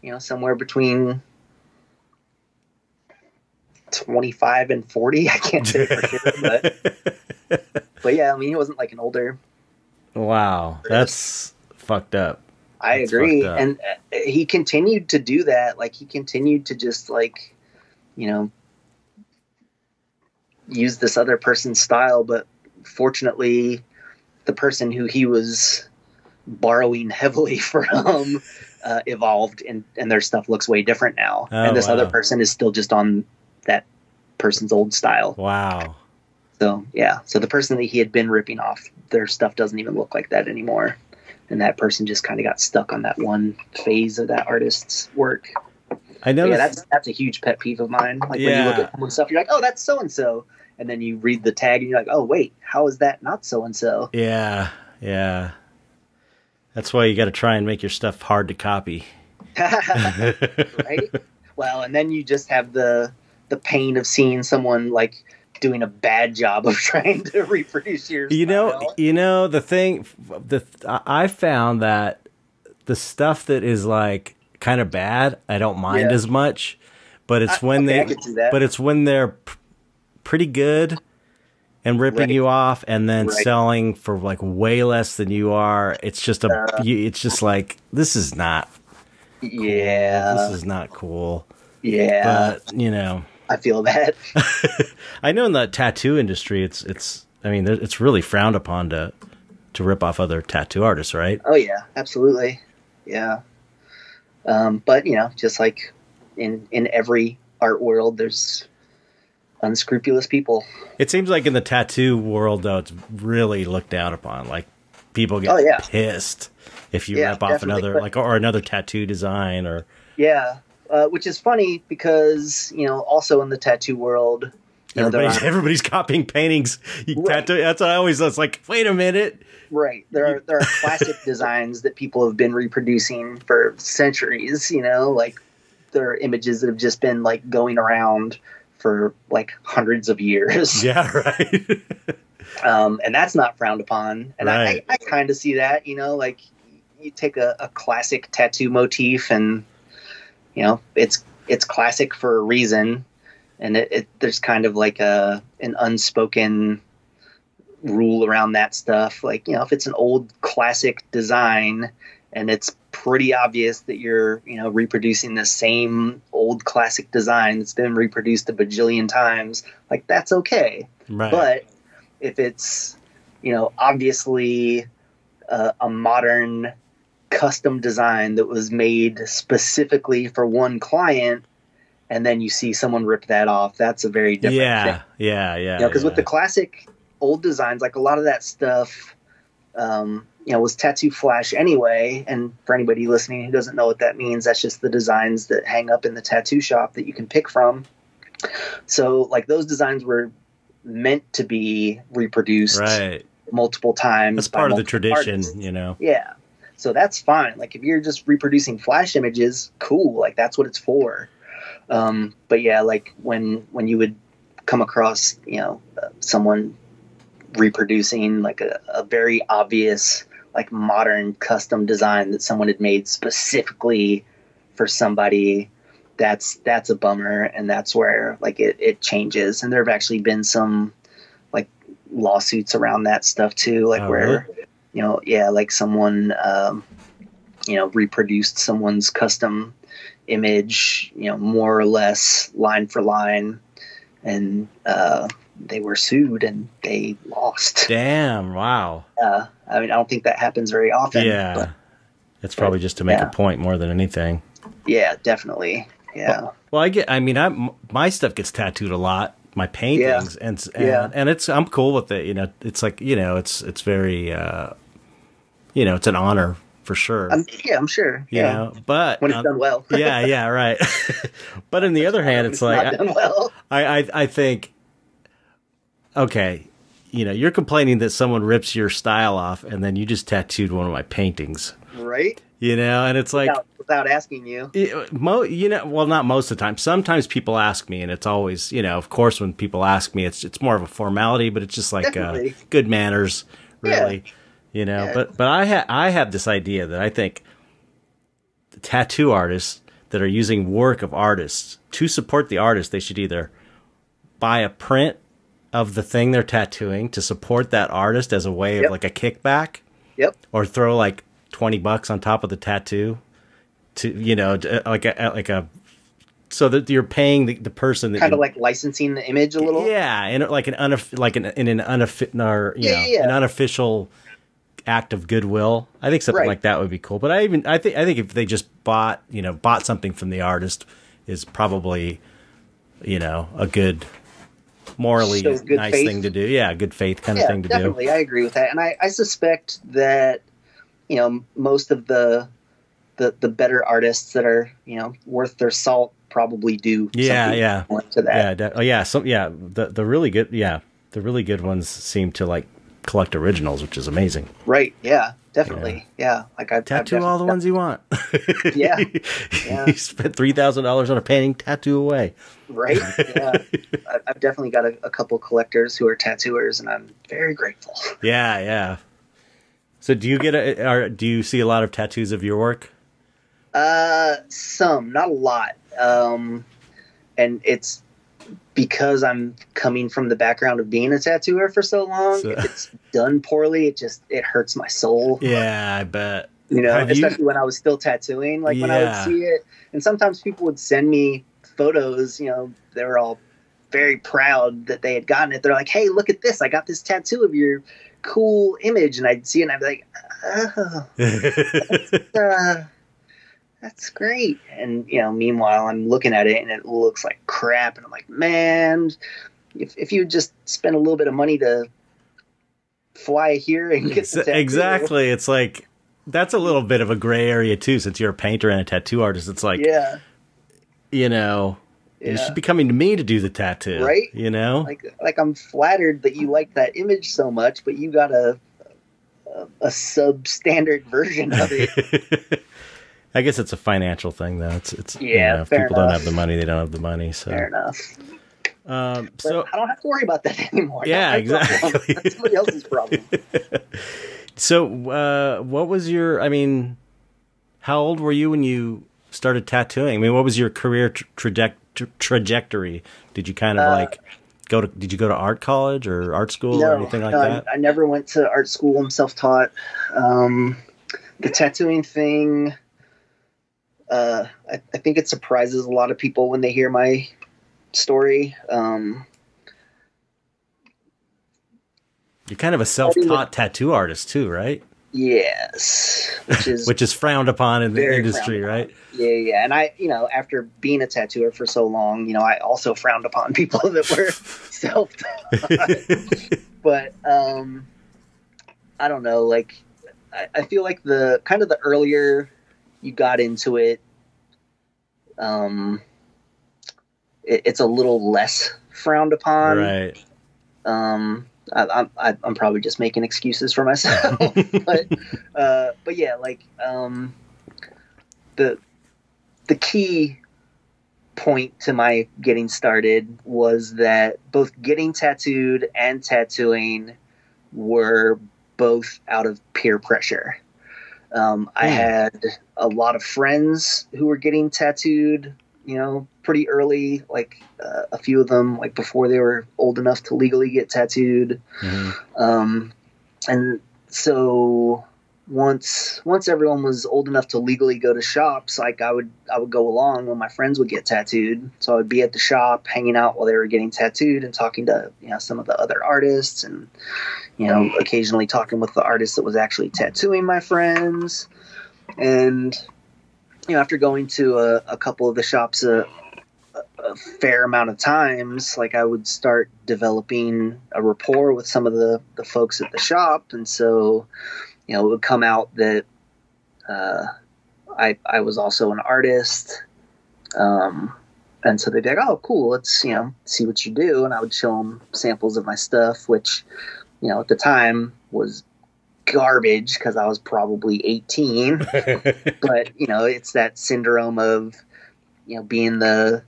you know, somewhere between 25 and 40. I can't say for sure, but yeah, I mean, he wasn't like an older. Wow, that's fucked up. I agree, and he continued to do that. Like, he continued to just like, you know, use this other person's style, but fortunately, the person who he was borrowing heavily from evolved, and their stuff looks way different now. Oh, and this other person is still just on that person's old style. Wow. So, yeah. So the person that he had been ripping off, their stuff doesn't even look like that anymore. And that person just kind of got stuck on that one phase of that artist's work. I know. Yeah, that's a huge pet peeve of mine. Like, when you look at someone's stuff, you're like, oh, that's so-and-so. and then you read the tag and you're like, oh wait, how is that not so and so? Yeah, yeah. That's why you got to try and make your stuff hard to copy. Right? Well, and then you just have the pain of seeing someone like doing a bad job of trying to reproduce your style. The thing, I found that the stuff that is like kind of bad, I don't mind as much, but it's when it's when they're pretty good and ripping you off and then selling for like way less than you are. It's just it's just like, this is not cool. This is not cool. Yeah. But, you know, I feel that. I know in the tattoo industry, it's really frowned upon to rip off other tattoo artists, right? Oh yeah, absolutely. Yeah. But you know, just like in every art world, there's unscrupulous people. It seems like in the tattoo world, though, it's really looked down upon. Like, people get pissed if you rip off another, or another tattoo design, or which is funny because, you know, also in the tattoo world, everybody's copying paintings. Tattoo. That's what I always. It's like, wait a minute. Right. There are classic designs that people have been reproducing for centuries. You know, like there are images that have just been like going around for like hundreds of years. Yeah, right. And that's not frowned upon. And right. I kind of see that, you know, like you take a classic tattoo motif and, you know, it's classic for a reason. And there's kind of like an unspoken rule around that stuff. Like, you know, if it's an old classic design and it's pretty obvious that you're, you know, reproducing the same old classic design that's been reproduced a bajillion times, like that's okay. Right. But if it's, you know, obviously a modern custom design that was made specifically for one client, and then you see someone rip that off, that's a very different thing. Yeah. You know, because with the classic old designs, like a lot of that stuff, you know, was tattoo flash anyway. And for anybody listening who doesn't know what that means, that's just the designs that hang up in the tattoo shop that you can pick from. So like those designs were meant to be reproduced multiple times. That's part of the tradition, artists. You know? Yeah. So that's fine. Like if you're just reproducing flash images, cool. Like that's what it's for. But yeah, like when you would come across, you know, someone reproducing like a very obvious, like modern custom design that someone had made specifically for somebody, that's a bummer. And that's where like it changes. And there have actually been some like lawsuits around that stuff too, like where, really? You know, yeah, like someone, you know, reproduced someone's custom image, you know, more or less line for line, and they were sued and they lost. Damn! Wow. I mean, I don't think that happens very often. Yeah, but it's probably just to make a point more than anything. Yeah, definitely. Yeah. Well, my stuff gets tattooed a lot. My paintings and I'm cool with it. You know, it's like, you know, it's very, you know, it's an honor. For sure. I'm sure. You know, but when it's done well. yeah, right. But on the other hand, it's like not done well. I think, okay, you know, you're complaining that someone rips your style off, and then you just tattooed one of my paintings, right? You know, and it's like without asking you. You know, well, not most of the time. Sometimes people ask me, and it's always, you know, of course, when people ask me, it's more of a formality, but it's just like good manners, really. Yeah. You know, but I have this idea that I think the tattoo artists that are using work of artists to support the artist, they should either buy a print of the thing they're tattooing to support that artist as a way of like a kickback, or throw like $20 on top of the tattoo to, you know, like a so that you're paying the person that kind of like licensing the image a little, and like an unofficial act of goodwill. I think something like that would be cool. But I think if they just bought something from the artist is probably, you know, a good, morally nice thing to do. Yeah, good faith kind of thing to do. Definitely, I agree with that. And I suspect that, you know, most of the better artists that are, you know, worth their salt probably do Yeah, something yeah, similar to that. yeah. The really good, the really good ones seem to like collect originals, which is amazing. Right. Yeah, definitely. Yeah. Like I've Tattoo definitely all the ones you want. Yeah. Yeah. You spent $3,000 on a painting, tattoo away. Right. Yeah. I've definitely got a couple collectors who are tattooers, and I'm very grateful. Yeah, yeah. So do you see a lot of tattoos of your work? Some, not a lot. And it's because I'm coming from the background of being a tattooer for so long. So, if it's done poorly, it hurts my soul. yeah, I bet. You know, Have especially when I was still tattooing, like when I would see it. And sometimes people would send me photos, you know, they were all very proud that they had gotten it. They're like, hey, look at this. I got this tattoo of your cool image. And I'd see it and I'd be like, oh, that's great. And, you know, meanwhile, I'm looking at it and it looks like crap. And I'm like, man, if you just spend a little bit of money to fly here and get the tattoo. Exactly. It's like, that's a little bit of a gray area too, since you're a painter and a tattoo artist. It's like, yeah, you know, you should be coming to me to do the tattoo, right? You know, like I'm flattered that you like that image so much, but you got a substandard version of it. I guess it's a financial thing, though. It's yeah. You know, if people don't have the money, they don't have the money. So fair enough. So I don't have to worry about that anymore. Yeah, exactly. That's somebody else's problem. So, what was your? I mean, how old were you when you started tattooing? I mean, what was your career trajectory? Did you kind of like go to? Did you go to art college or art school or anything like that? I never went to art school. I'm self-taught. The tattooing thing. I think it surprises a lot of people when they hear my story. You're kind of a self-taught tattoo artist too, right? Yes, which is frowned upon in the industry, right? Yeah. And I, you know, after being a tattooer for so long, you know, I also frowned upon people that were self-taught. But I don't know. Like, I feel like the earlier you got into it, it's a little less frowned upon, right? I'm probably just making excuses for myself, but yeah, like the key point to my getting started was that both getting tattooed and tattooing were both out of peer pressure. I had a lot of friends who were getting tattooed, you know, pretty early, like a few of them, like before they were old enough to legally get tattooed. Mm-hmm. And so once everyone was old enough to legally go to shops, like I would go along when my friends would get tattooed. So I would be at the shop hanging out while they were getting tattooed and talking to, you know, some of the other artists, and, you know, occasionally talking with the artist that was actually tattooing my friends. And, you know, after going to a couple of the shops a fair amount of times, like I would start developing a rapport with some of the folks at the shop. And so, you know, it would come out that I was also an artist. And so they'd be like, oh, cool, let's, you know, see what you do. And I would show them samples of my stuff, which, you know, at the time was garbage because I was probably 18. But, you know, it's that syndrome of, you know, being the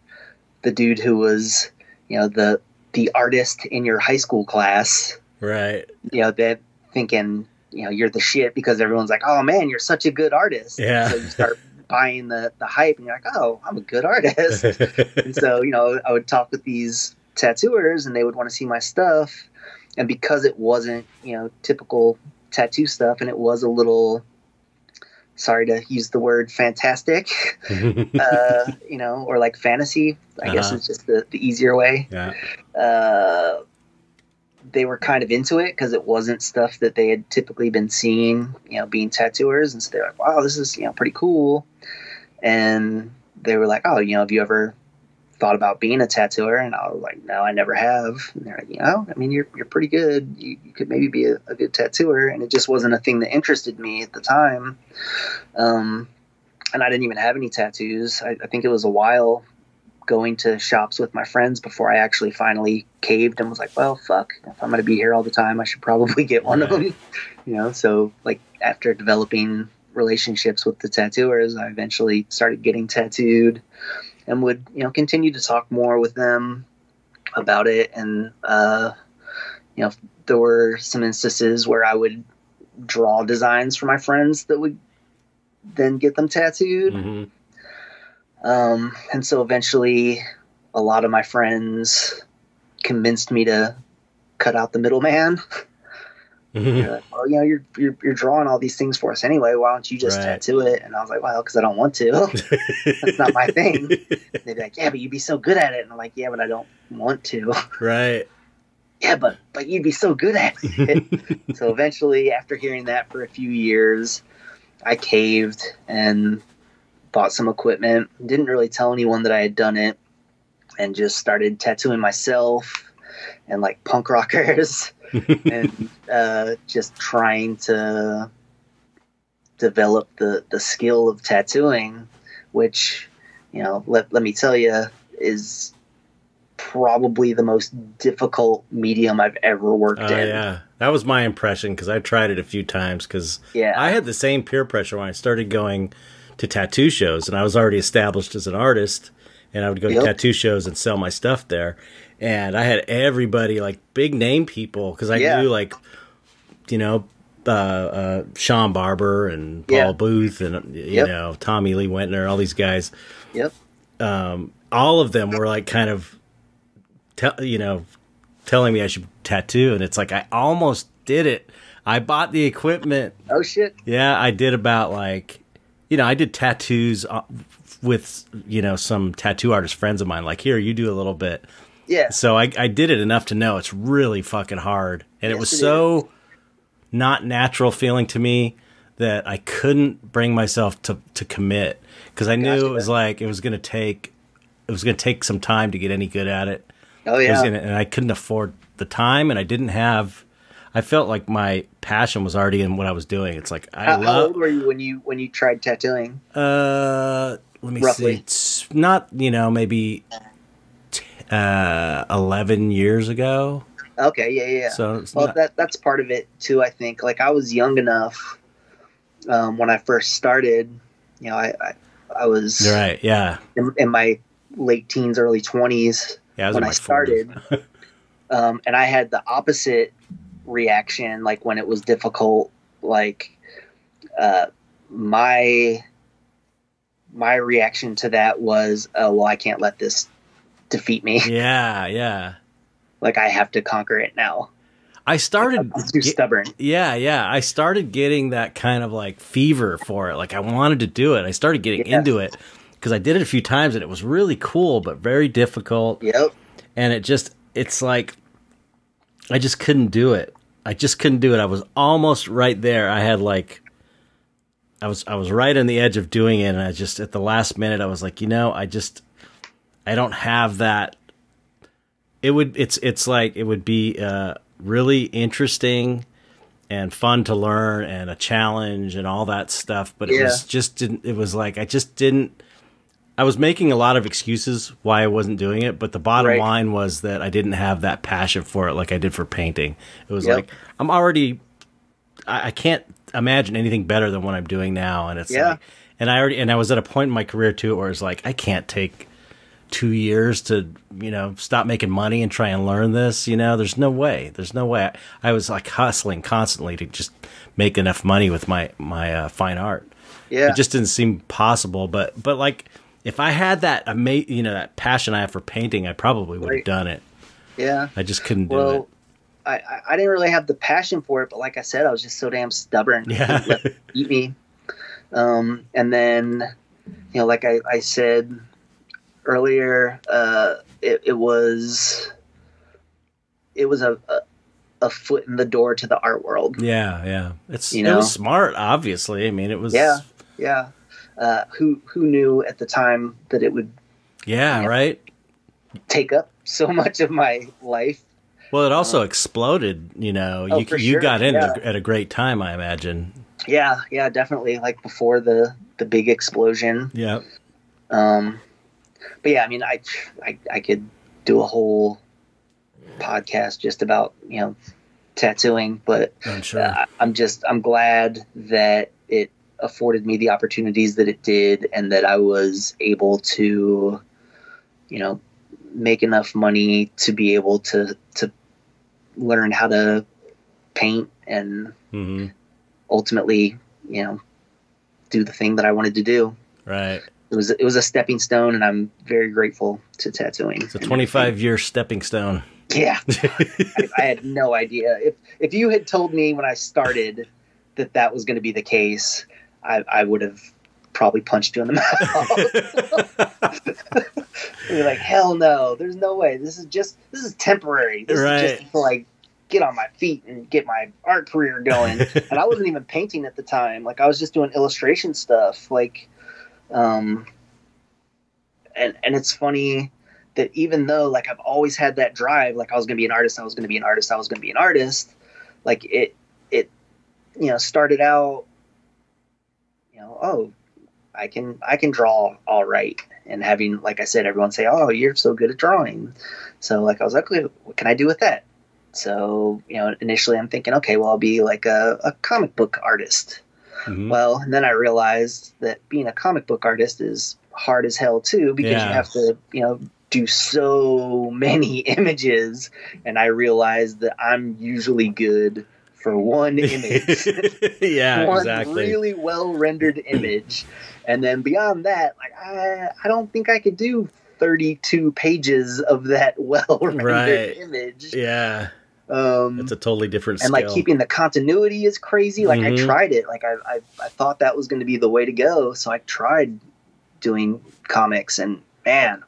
dude who was, you know, the artist in your high school class. Right. You know, that thinking, you know, you're the shit because everyone's like, oh man, you're such a good artist. Yeah. So you start buying the hype and you're like, oh, I'm a good artist. And so, you know, I would talk with these tattooers and they would want to see my stuff. And because it wasn't, you know, typical tattoo stuff, and it was a little, sorry to use the word fantastic, you know, or like fantasy, I guess it's just the easier way. Yeah. They were kind of into it because it wasn't stuff that they had typically been seeing, you know, being tattooers. And so they're like, wow, this is, you know, pretty cool. And they were like, oh, you know, have you ever thought about being a tattooer? And I was like, no, I never have. And they're like, you know, I mean, you're pretty good. You could maybe be a good tattooer. And it just wasn't a thing that interested me at the time. And I didn't even have any tattoos. I think it was a while going to shops with my friends before I actually finally caved and was like, well, fuck, if I'm going to be here all the time, I should probably get one of them. So like after developing relationships with the tattooers, I eventually started getting tattooed and would, continue to talk more with them about it. And, there were some instances where I would draw designs for my friends that would then get them tattooed. Mm-hmm. And so eventually a lot of my friends convinced me to cut out the middleman. Mm-hmm. They're like, well, you're drawing all these things for us anyway. Why don't you just tattoo it? And I was like, well, because I don't want to. That's not my thing. They'd be like, yeah, but you'd be so good at it. And I'm like, yeah, but I don't want to. Right. Yeah, but you'd be so good at it. So eventually, after hearing that for a few years, I caved and bought some equipment. Didn't really tell anyone that I had done it, and just started tattooing myself and like punk rockers and just trying to develop the skill of tattooing, which, let me tell you, is probably the most difficult medium I've ever worked in. Yeah, that was my impression, because I tried it a few times, because I had the same peer pressure when I started going to tattoo shows, and I was already established as an artist, and I would go to tattoo shows and sell my stuff there, and I had everybody, like big name people, because I knew like, Sean Barber and Paul Booth and you know, Tommy Lee Wentner, all these guys. All of them were like kind of telling me I should tattoo, and it's like I almost did it. I bought the equipment. Oh shit. Yeah, I did about like, I did tattoos with, some tattoo artist friends of mine. Like, here, you do a little bit. Yeah. So I did it enough to know it's really fucking hard. And it was so not natural feeling to me that I couldn't bring myself to commit, because I knew it was like it was going to take some time to get any good at it. Oh yeah. And I couldn't afford the time, and I felt like my passion was already in what I was doing. It's like how old were you when you tried tattooing? Let me Roughly. see. It's not, maybe 11 years ago. Okay, yeah. So that's part of it too, I think. Like, I was young enough when I first started. I was right, yeah, in my late teens, early 20s when I started. And I had the opposite reaction, like when it was difficult. Like my reaction to that was, well, I can't let this defeat me. Yeah. Like, I have to conquer it now. I started I'm too stubborn. Yeah. I started getting that kind of like fever for it. Like, I wanted to do it. I started getting into it because I did it a few times, and it was really cool, but very difficult. Yep. And it's like, I just couldn't do it. I was almost right there. I had like, I was right on the edge of doing it, and I just, at the last minute, I was like, I don't have that. It's like, it would be really interesting and fun to learn and a challenge and all that stuff, but I was making a lot of excuses why I wasn't doing it, but the bottom line was that I didn't have that passion for it like I did for painting. It was like, I can't imagine anything better than what I'm doing now. And it's like, and I was at a point in my career too, where it's like, I can't take 2 years to, stop making money and try and learn this, there's no way. I was like hustling constantly to just make enough money with my fine art. Yeah. It just didn't seem possible, but like, if I had that that passion I have for painting, I probably would have done it. Yeah. I just couldn't do it. I didn't really have the passion for it, but like I said, I was just so damn stubborn. Yeah. Let it eat me. And then, like I said earlier, it was a foot in the door to the art world. Yeah. It was smart, obviously. I mean, it was. Yeah. Who knew at the time that it would take up so much of my life. Well, it also exploded, you got in at a great time, I imagine. Yeah, definitely, like before the big explosion. Yeah. But yeah, I mean, I could do a whole podcast just about, you know, tattooing, but I'm sure. I'm glad that it afforded me the opportunities that it did, and that I was able to, you know, make enough money to be able to learn how to paint and ultimately, you know, do the thing that I wanted to do. Right. It was a stepping stone, and I'm very grateful to tattooing. It's a 25-year stepping stone. Yeah. I had no idea. If you had told me when I started that was going to be the case, I would have probably punched you in the mouth. You're like, hell no, there's no way. This is temporary. This is just to like get on my feet and get my art career going. And I wasn't even painting at the time. Like, I was just doing illustration stuff. Like, and it's funny that even though, like, I've always had that drive, like, I was going to be an artist, like, it, you know, started out, you know, oh, I can draw all right. And having, like I said, everyone say, oh, you're so good at drawing. So, like, I was like, okay, what can I do with that? So, you know, initially I'm thinking, okay, well, I'll be like a comic book artist. Well, and then I realized that being a comic book artist is hard as hell too, because you have to, you know, do so many images. And I realized that I'm usually good for one image. One exactly. Really well rendered image. And then beyond that, like, I don't think I could do 32 pages of that well rendered image. Yeah. It's a totally different skill. And like keeping the continuity is crazy. Like I tried it. Like I thought that was going to be the way to go. So I tried doing comics, and man,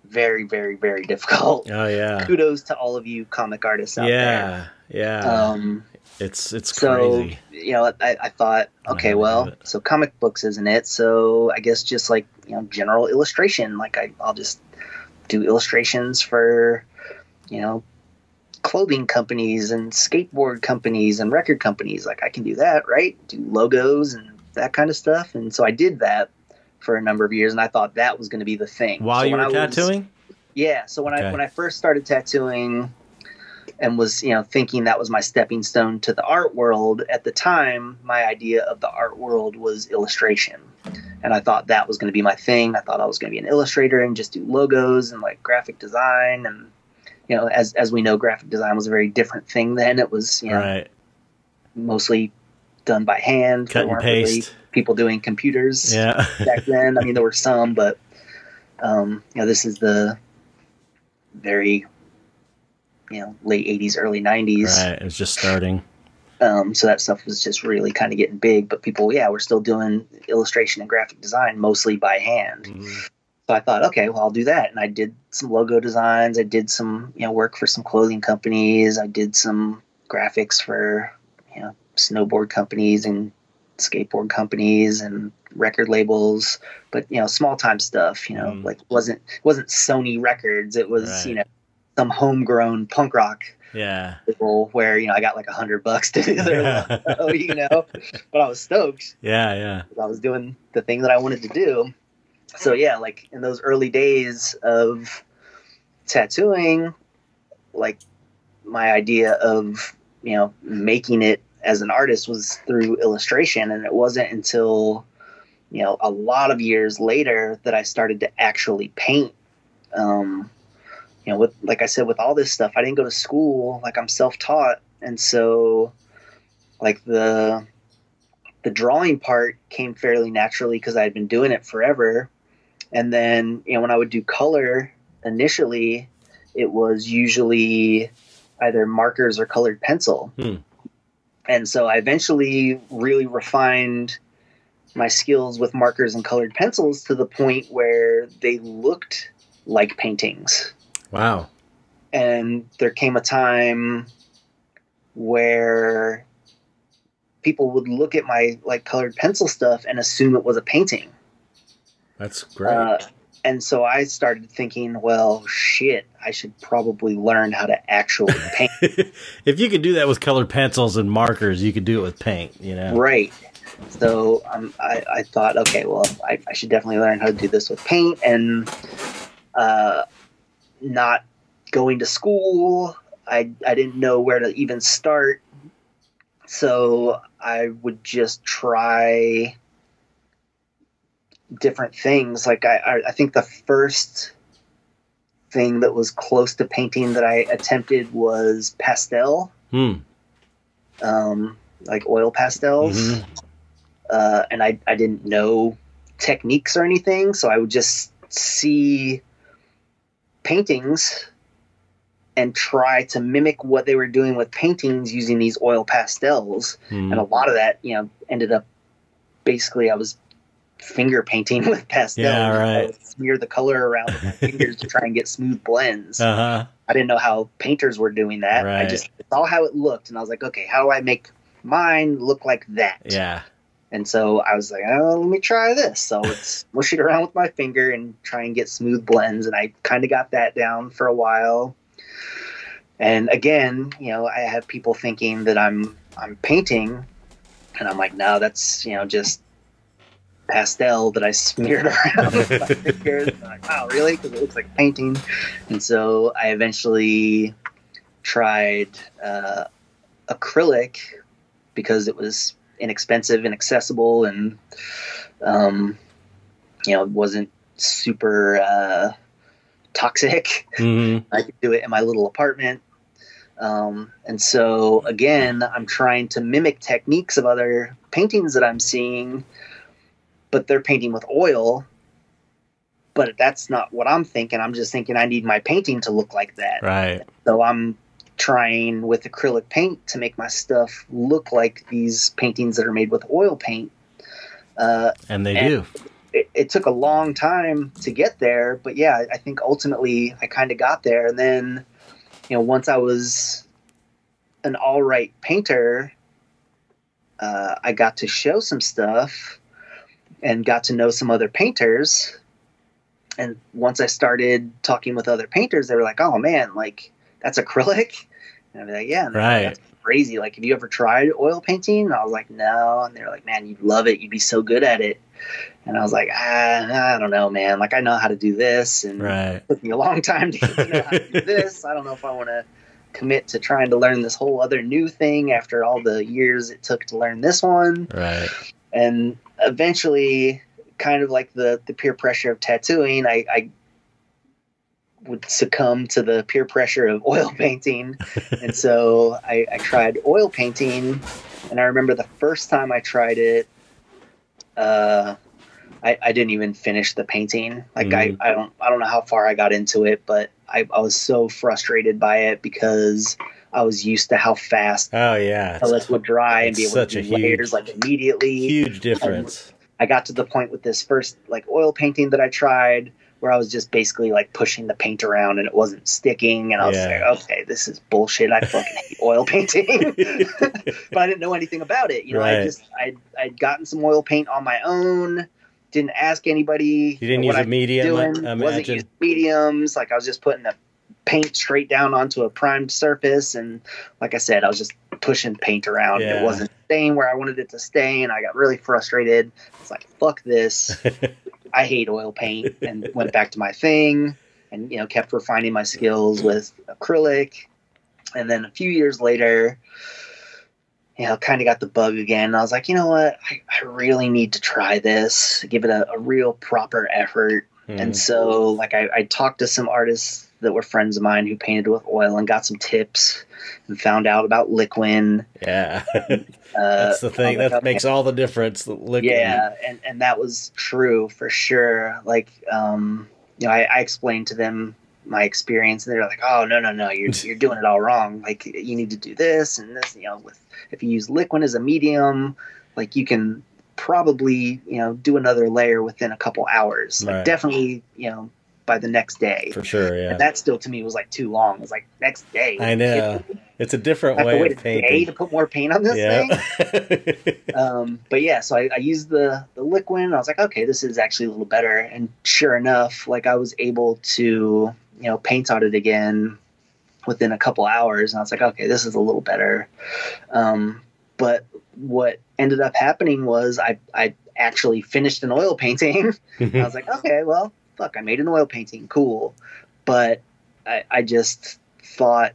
very, very, very difficult. Oh yeah. Kudos to all of you comic artists out there. Yeah. It's so, crazy. You know, I thought, okay, well, so comic books isn't it? So I guess just like, you know, general illustration. Like I'll just do illustrations for, you know, clothing companies and skateboard companies and record companies. Like I can do that, right? Do logos and that kind of stuff. And so I did that for a number of years, and I thought that was going to be the thing. While you were tattooing? Yeah. So when I first started tattooing and was, you know, thinking that was my stepping stone to the art world, at the time, my idea of the art world was illustration. And I thought that was going to be my thing. I thought I was going to be an illustrator and just do logos and like graphic design. And, you know, as we know, graphic design was a very different thing then. It was, you know, mostly done by hand. Cut and paste. Really people doing computers back then. I mean, there were some, but, you know, this is the very, you know, late 80s, early 90s. Right, it was just starting. So that stuff was just really kind of getting big. But people, were still doing illustration and graphic design mostly by hand. So I thought, okay, well, I'll do that. And I did some logo designs. I did some, you know, work for some clothing companies. I did some graphics for, you know, snowboard companies and skateboard companies and record labels. But, you know, small time stuff, you know, like wasn't Sony Records. It was, you know, some homegrown punk rock label where, you know, I got like $100 to do their logo, you know, but I was stoked. I was doing the thing that I wanted to do. So yeah, like in those early days of tattooing, like my idea of, you know, making it as an artist was through illustration. And it wasn't until, you know, a lot of years later that I started to actually paint. You know, with, like I said, with all this stuff, I didn't go to school. Like I'm self-taught. And so like the drawing part came fairly naturally because I had been doing it forever. And then, you know, when I would do color initially, it was usually either markers or colored pencil. And so I eventually really refined my skills with markers and colored pencils to the point where they looked like paintings. Wow. And there came a time where people would look at my like colored pencil stuff and assume it was a painting. That's great. And so I started thinking, well, shit, I should probably learn how to actually paint. If you could do that with colored pencils and markers, you could do it with paint, you know? Right. So I thought, okay, well, I should definitely learn how to do this with paint, and not going to school, I didn't know where to even start. So I would just try different things. Like I think the first thing that was close to painting that I attempted was pastel, like oil pastels. Mm-hmm. And I didn't know techniques or anything, so I would just see paintings and try to mimic what they were doing with paintings using these oil pastels. And a lot of that, ended up basically I was finger painting with pastels. Yeah, right. I would smear the color around with my fingers to try and get smooth blends. Uh-huh. I didn't know how painters were doing that. Right. I just saw how it looked, and I was like, okay, how do I make mine look like that? Yeah. And so I was like, oh, let me try this. So let's mush it around with my finger and try and get smooth blends. And I kind of got that down for a while. And again, I have people thinking that I'm painting, and I'm like, no, that's, just pastel that I smeared around with my fingers. And I'm like, wow, really? Because it looks like painting. And so I eventually tried acrylic because it was inexpensive and accessible, and it wasn't super toxic. Mm-hmm. I could do it in my little apartment. And so again, I'm trying to mimic techniques of other paintings that I'm seeing, but they're painting with oil. But that's not what I'm thinking. I'm just thinking I need my painting to look like that. Right. So I'm trying with acrylic paint to make my stuff look like these paintings that are made with oil paint. And they do. It took a long time to get there, but yeah, I think ultimately I kind of got there. And then, once I was an all right painter, I got to show some stuff and got to know some other painters. And once I started talking with other painters, they were like, oh man, like that's acrylic. And I'd be like, yeah, right. That's crazy. Like, have you ever tried oil painting? And I was like, no. And they're like, man, you'd love it. You'd be so good at it. And I was like, I don't know, man. Like, I know how to do this, and it took me a long time to get to know how to do this. I don't know if I want to commit to trying to learn this whole other new thing after all the years it took to learn this one. Right. And eventually, kind of like the peer pressure of tattooing, I would succumb to the peer pressure of oil painting. And so I tried oil painting, and I remember the first time I tried it, I didn't even finish the painting. Like I don't know how far I got into it, but I was so frustrated by it because I was used to how fast acrylic would dry and be able to do layers like immediately. Huge difference. I got to the point with this first like oil painting that I tried where I was just basically like pushing the paint around and it wasn't sticking, and I was like, okay, this is bullshit. I fucking hate oil painting. But I didn't know anything about it. I'd gotten some oil paint on my own, didn't ask anybody. You didn't use a medium, wasn't using mediums. Like I was just putting the paint straight down onto a primed surface, and like I said, I was just pushing paint around. Yeah. It wasn't staying where I wanted it to stay, and I got really frustrated. It's like, fuck this. I hate oil paint, and went back to my thing and, kept refining my skills with acrylic. And then a few years later, kind of got the bug again. And I was like, you know what? I really need to try this, give it a real proper effort. And so like I talked to some artists that were friends of mine who painted with oil and got some tips and found out about Liquin. Yeah. That's the thing that makes all the difference. Liquin. Yeah. And that was true for sure. Like, I explained to them my experience, and they're like, oh, no, you're doing it all wrong. Like, you need to do this and this, if you use Liquin as a medium, like you can probably, do another layer within a couple hours. Like definitely, by the next day. For sure, yeah. And that still to me was like too long. It was like next day. I know. It's a different way of painting. Day to put more paint on this thing. But yeah, so I used the Liquin. I was like, okay, this is actually a little better. And sure enough, like I was able to, paint on it again within a couple hours. And I was like, okay, this is a little better. But what ended up happening was I actually finished an oil painting. I was like, okay, well, fuck, I made an oil painting. Cool. But I just thought,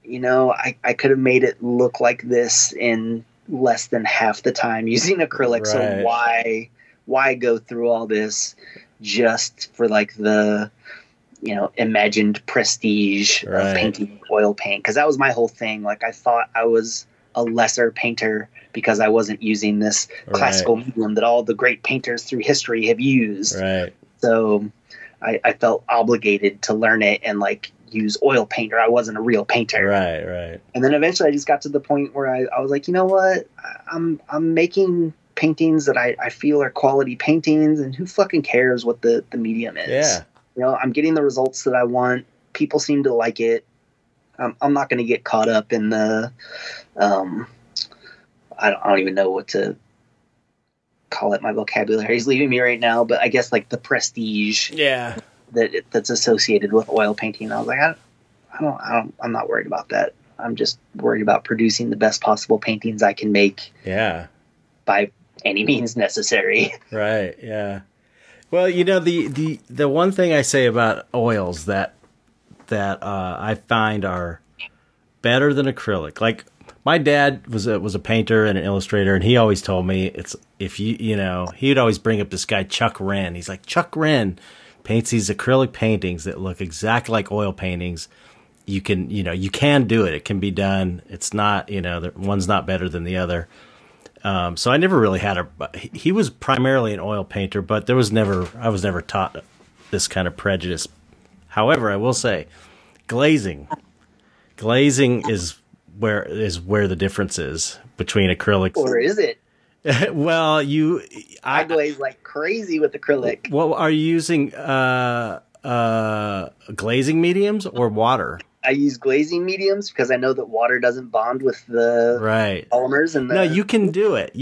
I could have made it look like this in less than half the time using acrylic. Right. So why go through all this just for like the, imagined prestige of painting oil paint? Because that was my whole thing. Like, I thought I was a lesser painter because I wasn't using this classical medium that all the great painters through history have used. Right. So I felt obligated to learn it and like use oil paint, or I wasn't a real painter. Right. And then eventually I just got to the point where I was like, you know what? I'm making paintings that I feel are quality paintings, and who fucking cares what the medium is? Yeah. I'm getting the results that I want. People seem to like it. I'm not going to get caught up in the, I don't even know what to call it. My vocabulary is leaving me right now, but I guess like the prestige that's associated with oil painting. I was like, I'm not worried about that. I'm just worried about producing the best possible paintings I can make. Yeah. By any means necessary. Right. Yeah. Well, the one thing I say about oils that I find are better than acrylic. Like, my dad was a painter and an illustrator, and he always told me he'd always bring up this guy Chuck Wren. He's like, Chuck Wren paints these acrylic paintings that look exactly like oil paintings. You can do it. It can be done. It's not, one's not better than the other. So I never really had he was primarily an oil painter, but I was never taught this kind of prejudice. However, I will say glazing is where the difference is between acrylics. Or is it? Well, I glaze like crazy with acrylic. Well, are you using glazing mediums or water? I use glazing mediums because I know that water doesn't bond with the polymers. No, you can do it.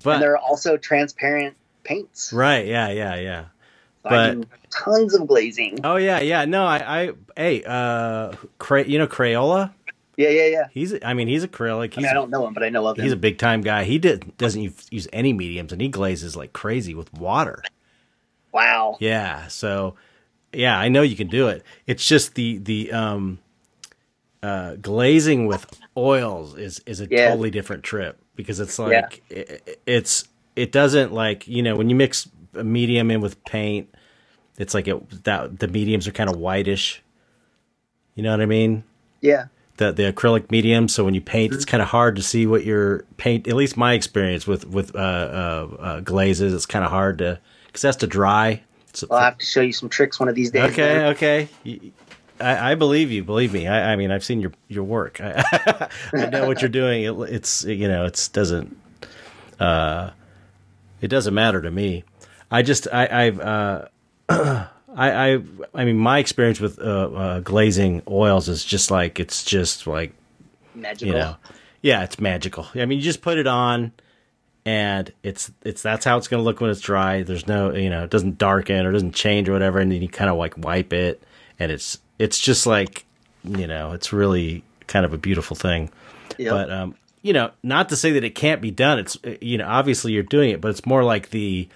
But and there are also transparent paints. Right. Yeah. So I do tons of glazing. Oh yeah. No, Crayola? Yeah. He's acrylic. I don't know him, but I know of him. He's a big time guy. He doesn't use any mediums, and he glazes like crazy with water. Wow. Yeah. So, yeah, I know you can do it. It's just the glazing with oils is a totally different trip, because it's like it doesn't, like, when you mix a medium in with paint, it's like the mediums are kind of whitish. You know what I mean? Yeah. The acrylic medium. So when you paint, it's kind of hard to see what your paint. At least my experience with glazes, it's kind of hard to, because it has to dry. I'll have to show you some tricks one of these days. Okay. I believe you. Believe me. I mean, I've seen your work. I know what you're doing. It doesn't matter to me. I mean, my experience with glazing oils is just like, it's just like magical. It's magical. I mean, you just put it on, and that's how it's going to look when it's dry. There's no, it doesn't darken or doesn't change or whatever, and then you kind of like wipe it, and it's just like, it's really kind of a beautiful thing. Yep. But not to say that it can't be done. It's obviously you're doing it, but it's more like the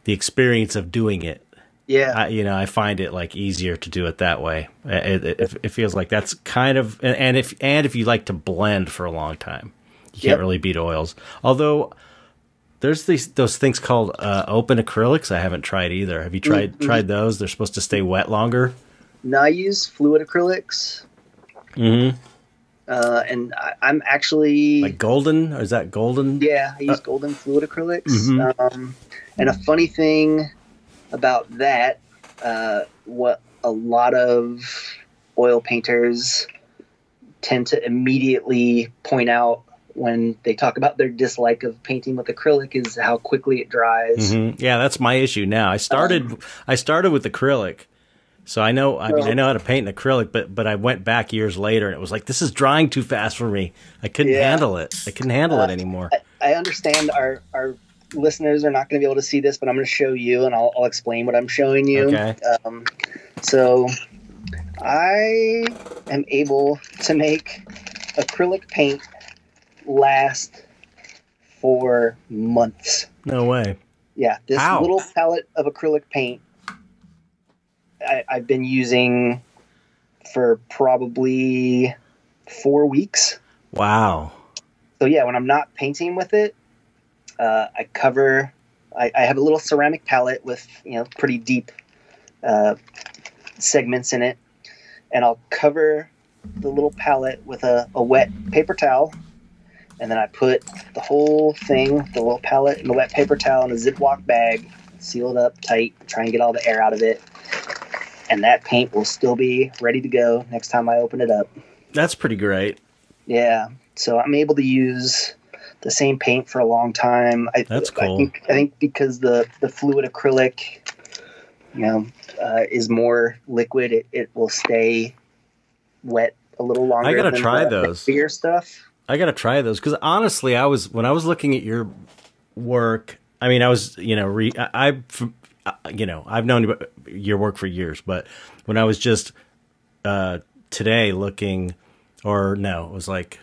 experience of doing it. Yeah. I find it like easier to do it that way. It feels like that's kind of, and if you like to blend for a long time, you can't really beat oils. Although there's those things called open acrylics. I haven't tried either. Have you tried those? They're supposed to stay wet longer. No, I use fluid acrylics. Mm-hmm. And I'm actually like golden. Or is that golden? Yeah, I use golden fluid acrylics. Mm-hmm. And a funny thing about that, what a lot of oil painters tend to immediately point out when they talk about their dislike of painting with acrylic is how quickly it dries. Mm-hmm. Yeah, that's my issue now. I started with acrylic, so I know how to paint in acrylic, but I went back years later and it was like, this is drying too fast for me. I couldn't handle it. I couldn't handle it anymore. I understand our listeners are not going to be able to see this, but I'm going to show you, and I'll explain what I'm showing you. Okay. So I am able to make acrylic paint last for months. No way. Yeah, this How? little palette of acrylic paint I've been using for probably 4 weeks. Wow. So yeah, when I'm not painting with it, I have a little ceramic palette with pretty deep segments in it, and I'll cover the little palette with a wet paper towel, and then I put the whole thing, the little palette and the wet paper towel, in a Ziploc bag, seal it up tight, try and get all the air out of it, and that paint will still be ready to go next time I open it up. That's pretty great. Yeah, so I'm able to use the same paint for a long time. That's cool. I think because the fluid acrylic, is more liquid, it will stay wet a little longer. I gotta than try the those. bigger stuff. I gotta try those because honestly, when I was looking at your work, I mean, I was I've known your work for years, but when I was just today looking, or no, it was like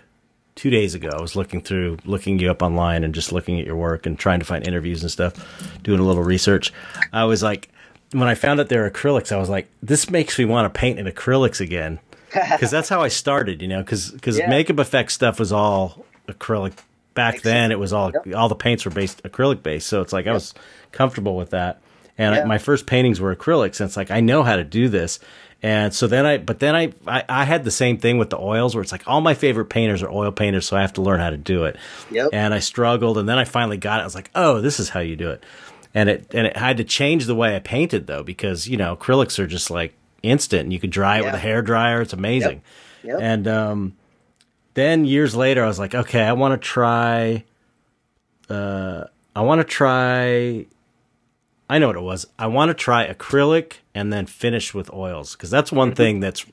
2 days ago, I was looking you up online and just looking at your work and trying to find interviews and stuff, doing a little research. I was like, when I found out they were acrylics, I was like, this makes me want to paint in acrylics again. Because that's how I started, because Makeup Effects stuff was all acrylic. Back then, it was all the paints were acrylic based. So it's like I was comfortable with that. And my first paintings were acrylics. And it's like, I know how to do this. And so then I had the same thing with the oils where it's like all my favorite painters are oil painters. So I have to learn how to do it. Yep. And I struggled. And then I finally got it. I was like, oh, this is how you do it. And it had to change the way I painted though, because, acrylics are just like instant and you can dry it with a hair dryer. It's amazing. Yep. And, then years later, I was like, okay, I want to try, I know what it was. I want to try acrylic and then finish with oils. Cause that's one thing that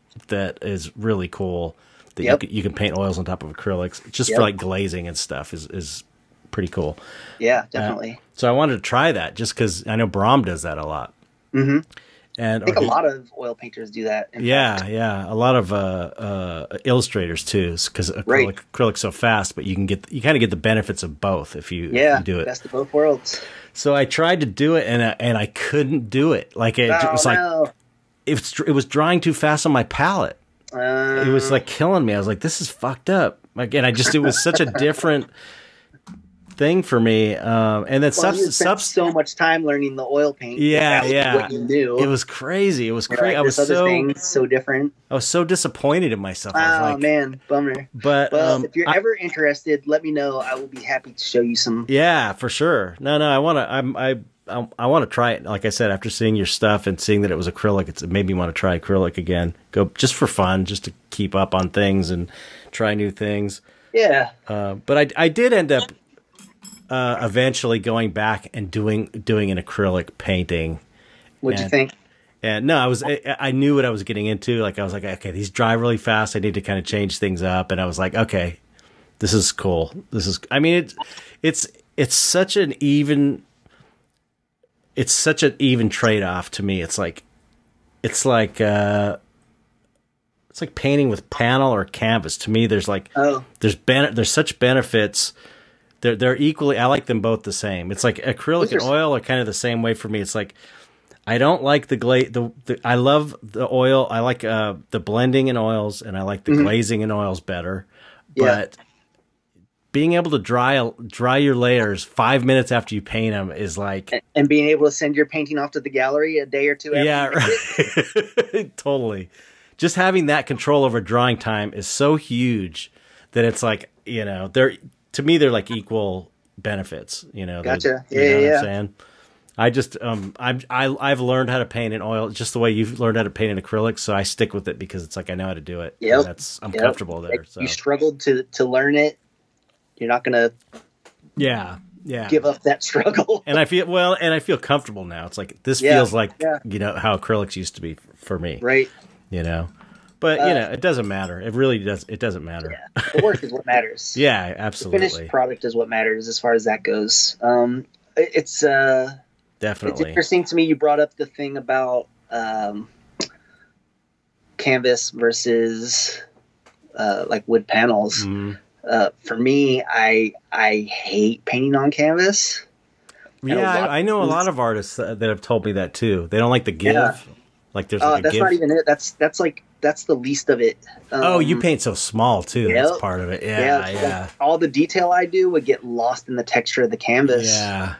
is really cool that you can paint oils on top of acrylics just for like glazing and stuff is pretty cool. Yeah, definitely. So I wanted to try that just cause I know Brom does that a lot. Mm-hmm. And I think a lot of oil painters do that. Yeah. A lot of illustrators too, because acrylic's so fast. But you kind of get the benefits of both if you do it. Best of both worlds. So I tried to do it, and I couldn't do it. Like it was drying too fast on my palette. It was like killing me. I was like, this is fucked up. Again, it was such a different thing for me, and then you spent so much time learning the oil paint. What you knew. It was crazy. It was crazy. I was so different. I was so disappointed in myself. I was like, man, bummer. But if you're ever interested, let me know. I will be happy to show you some. Yeah, for sure. No, I want to. I want to try it. Like I said, after seeing your stuff and seeing that it was acrylic, it made me want to try acrylic again. Go just for fun, just to keep up on things and try new things. Yeah. But I did end up. Eventually going back and doing an acrylic painting. What'd you think? And no, I knew what I was getting into. Like I was like, okay, these dry really fast. I need to kind of change things up. And I was like, okay, this is cool. It's such an even trade-off to me. It's like painting with panel or canvas. To me, there's such benefits. They're equally. I like them both the same. It's like acrylic and oil are kind of the same way for me. It's like I don't like the glaze. I love the oil. I like the blending in oils, and I like the glazing in oils better. But being able to dry your layers 5 minutes after you paint them is like, and being able to send your painting off to the gallery a day or two after. Yeah, right. Totally. Just having that control over drying time is so huge that it's like to me, they're like equal benefits, Gotcha. You know what I'm saying? I just, I've learned how to paint in oil just the way you've learned how to paint in acrylics. So I stick with it because it's like, I know how to do it. Yep. I'm comfortable there. So you struggled to learn it. You're not going to give up that struggle. And I feel comfortable now. It's like, this feels like, how acrylics used to be for me. Right. But it doesn't matter. It really does. It doesn't matter. Yeah. The work is what matters. Yeah, absolutely. The finished product is what matters as far as that goes. It's definitely. It's interesting to me. You brought up the thing about canvas versus like wood panels. Mm. For me, I hate painting on canvas. Yeah, I know a lot of artists that have told me that too. They don't like the give. Yeah. Like there's like a that's give. not even it. That's the least of it. Oh, you paint so small too. Yep. That's part of it. Yeah. Like, all the detail I do would get lost in the texture of the canvas.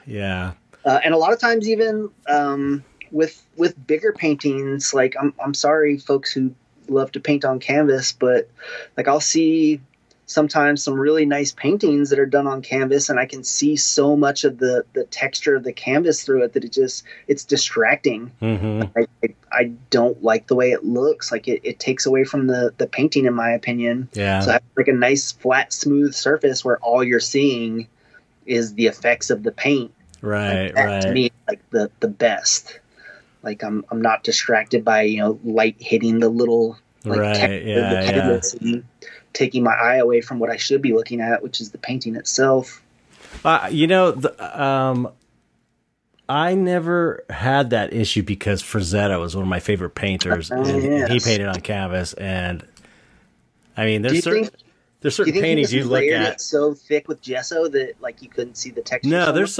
Yeah. And a lot of times, even with bigger paintings, like I'm sorry, folks who love to paint on canvas, but like I'll see sometimes some really nice paintings that are done on canvas, and I can see so much of the texture of the canvas through it that it's distracting. Mm-hmm. I don't like the way it looks. Like it takes away from the painting, in my opinion. Yeah. So I have like a nice flat, smooth surface where all you're seeing is the effects of the paint. Right. Like that, to me, like the best. Like I'm not distracted by light hitting the little texture of the canvas and taking my eye away from what I should be looking at, which is the painting itself. I never had that issue because Frazetta was one of my favorite painters, and he painted on canvas. And I mean, there's certain paintings you look at so thick with gesso that like you couldn't see the texture. No, there's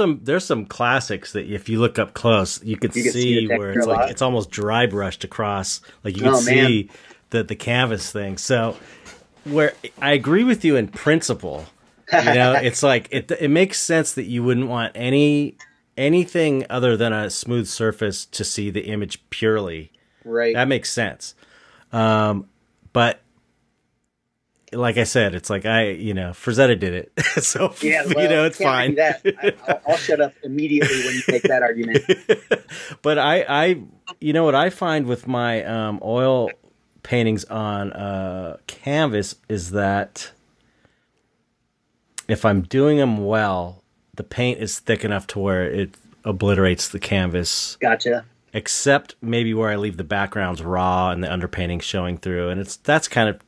some classics that if you look up close, you could see where it's like it's almost dry brushed across, like you can see the canvas thing. So where I agree with you in principle, it's like it makes sense that you wouldn't want anything other than a smooth surface to see the image purely. Right. That makes sense. But like I said, it's like Frazetta did it. So, it's fine. I'll shut up immediately when you make that argument. But I what I find with my oil paintings on canvas is that if I'm doing them well, the paint is thick enough to where it obliterates the canvas. Gotcha. Except maybe where I leave the backgrounds raw and the underpainting showing through, and that's kind of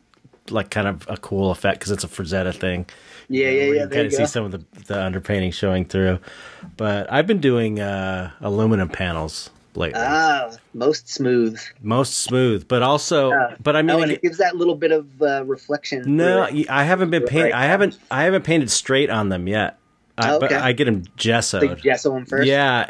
a cool effect because it's a Frazetta thing. Yeah. You kind of see some of the underpainting showing through. But I've been doing aluminum panels lately. Most smooth, but also, but I mean, and it gives that little bit of reflection. No, I haven't been painted. I haven't painted straight on them yet. But I get them gessoed. Like gesso them first. Yeah,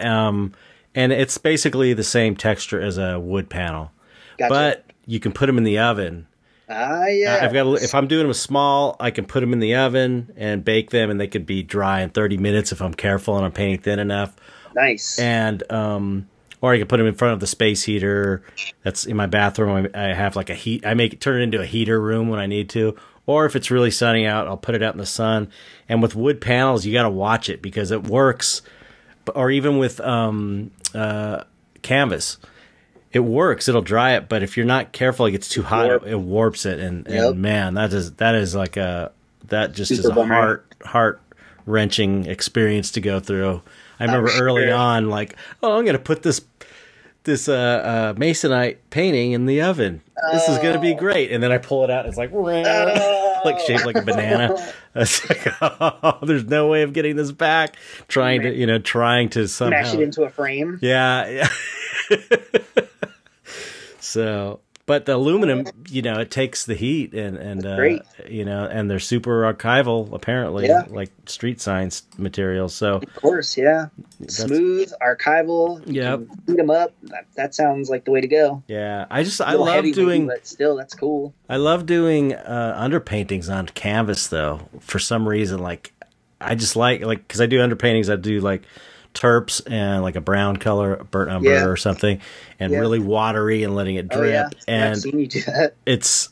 and it's basically the same texture as a wood panel, but you can put them in the oven. Yeah. If I'm doing them small, I can put them in the oven and bake them, and they could be dry in 30 minutes if I'm careful and I'm painting thin enough. Nice. And or I can put them in front of the space heater that's in my bathroom. I have like a heat. I turn it into a heater room when I need to. Or if it's really sunny out, I'll put it out in the sun. And with wood panels, you got to watch it because it works. Or even with canvas, it works. It'll dry it, but if you're not careful, it gets too hot. It warps it, and man, that is a heart wrenching experience to go through. I remember early on, like, I'm going to put this masonite painting in the oven. This is going to be great. And then I pull it out. And it's like, like shaped like a banana. It's like, there's no way of getting this back. Trying to somehow smash it into a frame. Yeah. So, but the aluminum, it takes the heat and and they're super archival apparently, like street signs materials. So of course, smooth, archival. Yeah, heat them up. That sounds like the way to go. Yeah, I love doing. But still, that's cool. I love doing underpaintings on canvas though. For some reason, like I just like because I do underpaintings. I do like terps and like a brown color, burnt umber or something, and really watery and letting it drip. And I've seen you do that. It's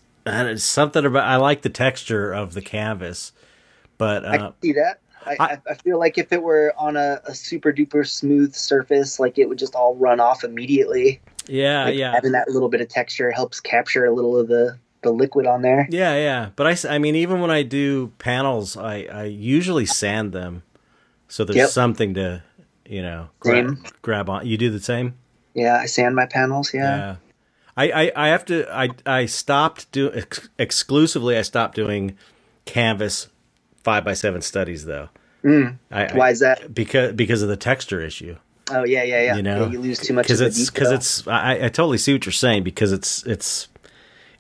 something about. I like the texture of the canvas, but I can see that. I feel like if it were on a super duper smooth surface, like it would just all run off immediately. Yeah, Having that little bit of texture helps capture a little of the liquid on there. Yeah. But I mean, even when I do panels, I usually sand them, so there's something to grab on. You do the same? Yeah, I sand my panels. Yeah. I have to. I stopped exclusively. I stopped doing canvas 5x7 studies though. Why is that? Because of the texture issue. Oh yeah. You lose too much of the detail. Because I totally see what you're saying because it's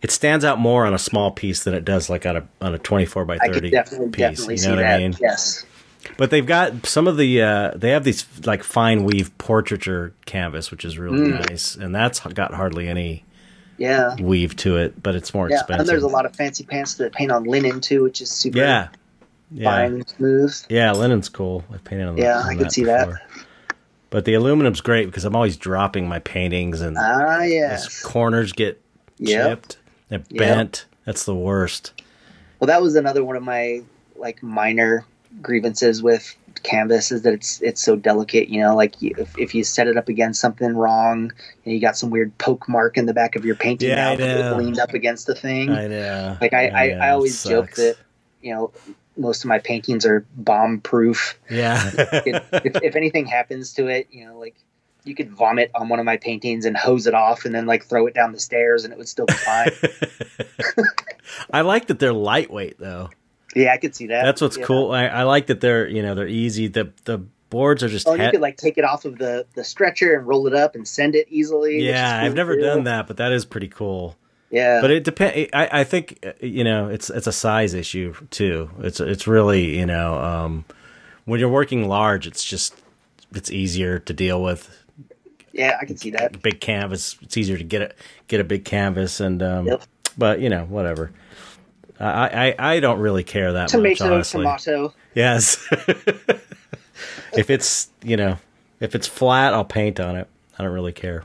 it stands out more on a small piece than it does like on a 24 by 30 I could definitely piece. see You know what that. I mean? Yes. But they've got some of the they have these like fine weave portraiture canvas, which is really nice, and that's got hardly any weave to it, but it's more expensive. And there's a lot of fancy pants that paint on linen too, which is super fine and smooth. Yeah, linen's cool. I painted on I can see that. But the aluminum's great because I'm always dropping my paintings, and these corners get chipped and bent. That's the worst. Well, that was another one of my like minor grievances with canvas, is that it's so delicate. You know, like if you set it up against something wrong, you got some weird poke mark in the back of your painting. Yeah, I know. Leaned up against the thing. I know. Like I always joke that, you know, most of my paintings are bomb proof. Yeah. if anything happens to it, you know, like you could vomit on one of my paintings and hose it off and then like throw it down the stairs and it would still be fine. I like that they're lightweight though. Yeah, I could see that. That's what's cool. I like that they're easy. The boards are just. Oh, you could like take it off of the stretcher and roll it up and send it easily. Yeah, cool. I've never done that, but that is pretty cool. Yeah, but it depends. I think it's a size issue too. It's really when you're working large, it's easier to deal with. Yeah, I can see that. Big canvas. It's easier to get a big canvas and but whatever. I don't really care that much, honestly. Tomato. Yes. If it's flat, I'll paint on it. I don't really care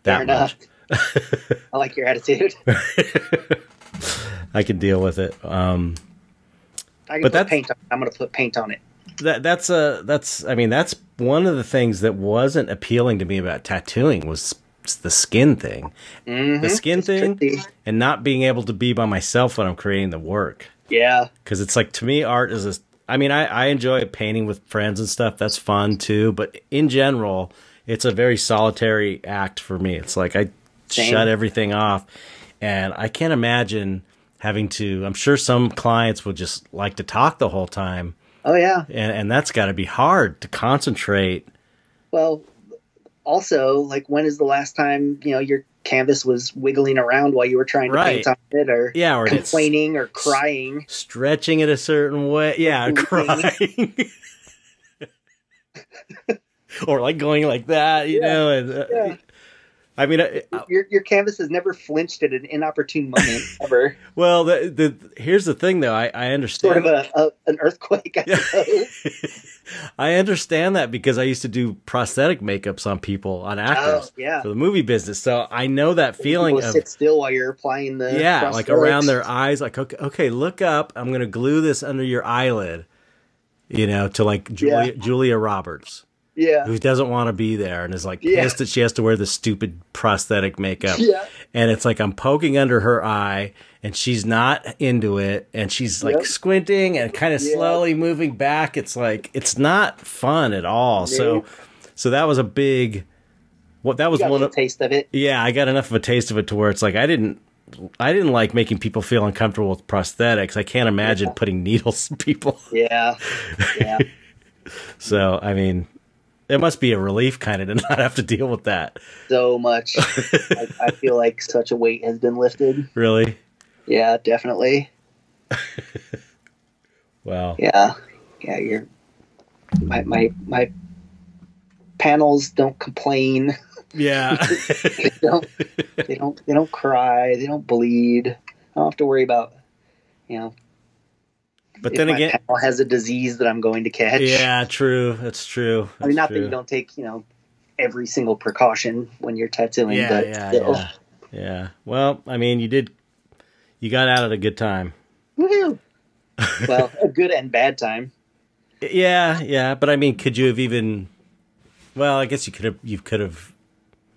that much. I like your attitude. I can deal with it. I'm going to put paint on it. That's one of the things that wasn't appealing to me about tattooing was the skin thing. The skin thing tricky. And not being able to be by myself when I'm creating the work. Yeah. Because it's like, to me, art is I enjoy painting with friends and stuff. That's fun too. But in general, it's a very solitary act for me. It's like I shut everything off. And I can't imagine having to, I'm sure some clients would just like to talk the whole time. Oh, yeah. And that's got to be hard to concentrate. Well, also, like, when is the last time, your canvas was wiggling around while you were trying to paint on it, or complaining or crying? Stretching it a certain way. Yeah, crying. Or like going like that, you know. And, I mean, your canvas has never flinched at an inopportune moment ever. Well, here's the thing, though. I understand. Sort of an earthquake, I suppose. I understand that because I used to do prosthetic makeups on people, on actors, for the movie business. So I know that feeling of sit still while you're applying the like around their eyes. Like, okay, look up. I'm going to glue this under your eyelid. To like Julia Roberts. Yeah. Who doesn't want to be there and is like pissed that she has to wear this stupid prosthetic makeup. Yeah. And it's like I'm poking under her eye and she's not into it and she's like squinting and kind of slowly moving back. It's like it's not fun at all. Yeah. So that was a big that was one of a taste of it. Yeah, I got enough of a taste of it to where it's like I didn't like making people feel uncomfortable with prosthetics. I can't imagine putting needles in people. Yeah. Yeah. So, I mean, it must be a relief kind of to not have to deal with that. So much. I feel like such a weight has been lifted. Really? Yeah, definitely. Wow. Yeah. Yeah, my panels don't complain. Yeah. they don't cry, they don't bleed. I don't have to worry about, But then again, panel has a disease that I'm going to catch. Yeah, true. That's true. I mean, not that you don't take, every single precaution when you're tattooing. Yeah. Well, I mean, you got out at a good time. Woohoo! Well, a good and bad time. Yeah. But I mean, could you have even? Well, I guess you could have.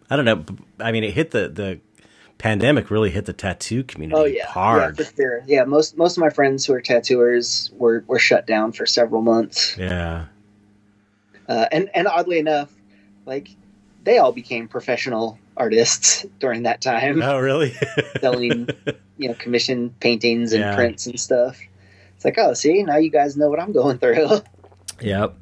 I don't know. I mean, it hit the pandemic really hit the tattoo community hard. Yeah, for sure. Yeah, most of my friends who are tattooers were shut down for several months. Yeah. And oddly enough, like they all became professional artists during that time. Oh, really? Selling, commission paintings and prints and stuff. It's like, oh, see, now you guys know what I'm going through. Yep.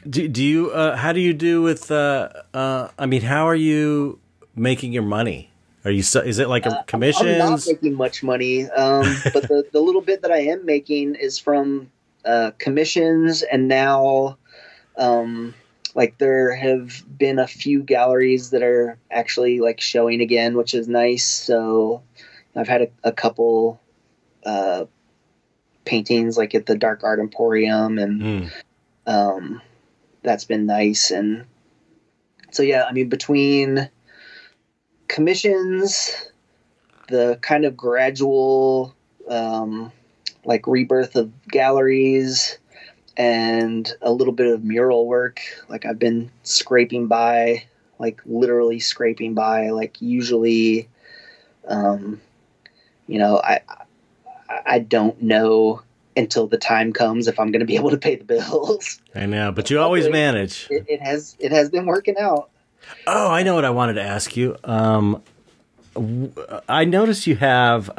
Do you? How do you do with? I mean, how are you making your money? Are you? Is it like a I'm not commissions? making much money, but the little bit that I am making is from commissions, and now like there have been a few galleries that are actually like showing again, which is nice. So I've had a couple paintings like at the Dark Art Emporium, and that's been nice. And so yeah, I mean, between commissions, the kind of gradual like rebirth of galleries, and a little bit of mural work, like I've been scraping by, like literally scraping by, like usually you know, I don't know until the time comes if I'm going to be able to pay the bills. I know, but you always manage. It has been working out. Oh, I know what I wanted to ask you. I noticed you have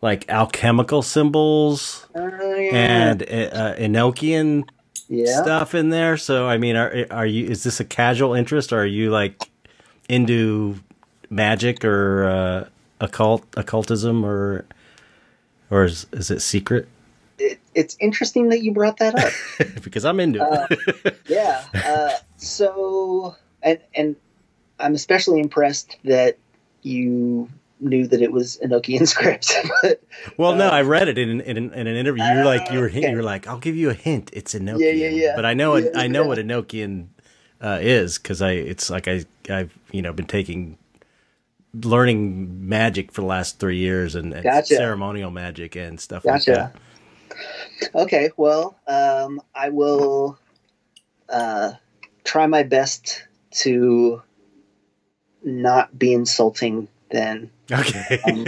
like alchemical symbols and Enochian stuff in there. So, I mean, are you? Is this a casual interest, or are you like into magic or occultism, or is it secret? It's interesting that you brought that up because I'm into it. Yeah. So, and I'm especially impressed that you knew that it was Enochian script. But, well, no, I read it in an interview. You were like, I'll give you a hint. It's Enochian. Yeah. But I know what Enochian is, because I've been learning magic for the last 3 years, and ceremonial magic and stuff like that. Okay, well, I will try my best to not be insulting then. Okay.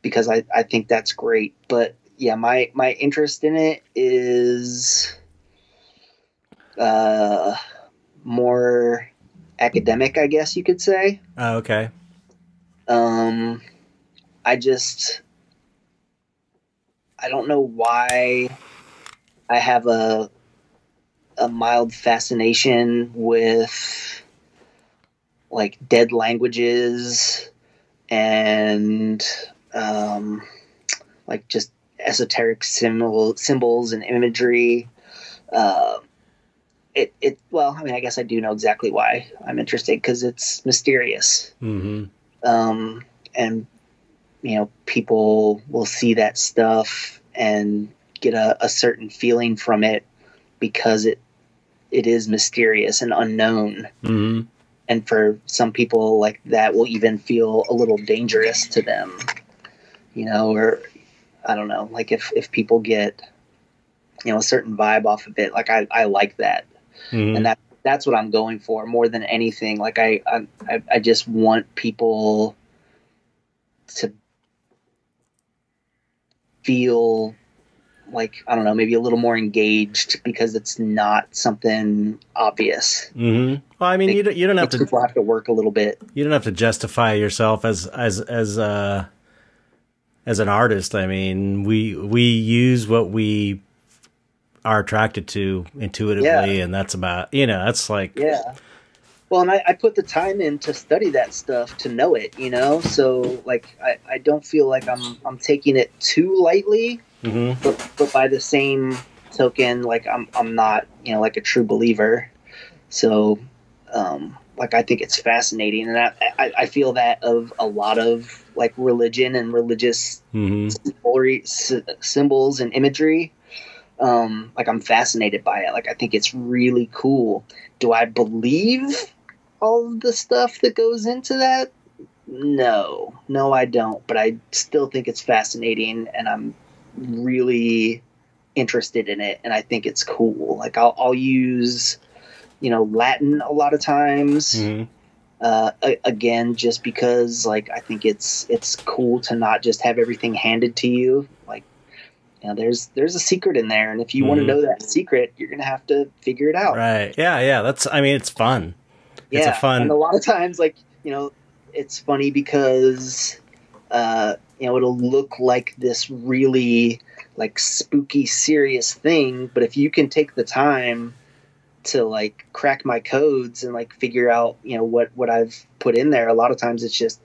Because I think that's great. But yeah, my interest in it is more academic, I guess you could say. Oh, okay. I don't know why I have a mild fascination with like dead languages and like just esoteric symbols and imagery. Well, I mean, I guess I do know exactly why I'm interested, because it's mysterious. Mm-hmm. And people will see that stuff and get a certain feeling from it because it is mysterious and unknown. Mm-hmm. And for some people, like, that will even feel a little dangerous to them, or I don't know, like if people get, a certain vibe off of it, like I like that. Mm-hmm. And that's what I'm going for more than anything. Like I just want people to feel like, I don't know, maybe a little more engaged, because it's not something obvious. Mm-hmm. Well, I mean, you don't have to. People have to work a little bit. You don't have to justify yourself as an artist. I mean, we use what we are attracted to intuitively, and that's about, that's like, yeah. Well, and I put the time in to study that stuff, to know it, so like I don't feel like I'm taking it too lightly. Mm-hmm. But by the same token, like I'm not, like a true believer. So, like, I think it's fascinating, and I feel that of a lot of like religion and religious symbols and imagery. Like, I'm fascinated by it. Like, I think it's really cool. Do I believe all of the stuff that goes into that? No, I don't. But I still think it's fascinating, and I'm really interested in it, and I think it's cool. Like, I'll use, Latin a lot of times. Again, just because, like, I think it's cool to not just have everything handed to you. Like, there's a secret in there, and if you want to know that secret, you're gonna have to figure it out. Right? Yeah. It's fun. Yeah, it's a fun. And a lot of times, like, it's funny because it'll look like this really like spooky, serious thing, but if you can take the time to like crack my codes and like figure out, what I've put in there. A lot of times it's just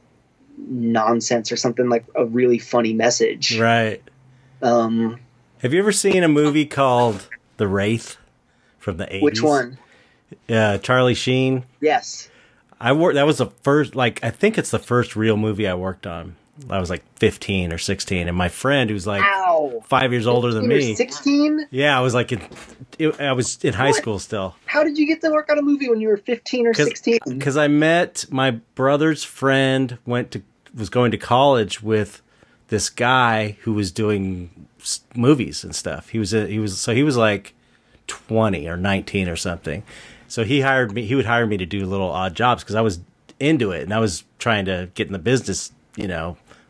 nonsense or something like a really funny message. Right. Have you ever seen a movie called The Wraith from the 80s? Which one? Charlie Sheen. Yes. That was the first, like, I think it's the first real movie I worked on. I was like 15 or 16, and my friend, who's like 5 years older than me. 16? Yeah, I was like, I was in high school still. How did you get to work on a movie when you were 15 or 16? Because I met my brother's friend, was going to college with this guy who was doing movies and stuff. He was like 20 or 19 or something. So he would hire me to do little odd jobs because I was into it and I was trying to get in the business.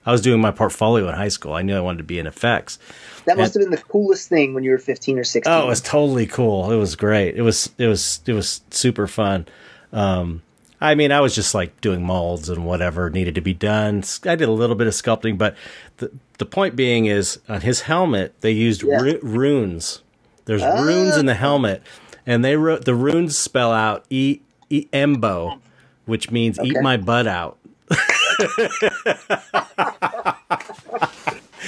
I was doing my portfolio in high school. I knew I wanted to be in effects. That must have been the coolest thing when you were 15 or 16. Oh, it was totally cool. It was great. It was super fun. I mean, I was just like doing molds and whatever needed to be done. I did a little bit of sculpting, but the point being is on his helmet, they used runes. There's runes in the helmet, and they wrote the runes spell out Embo, which means eat my butt out.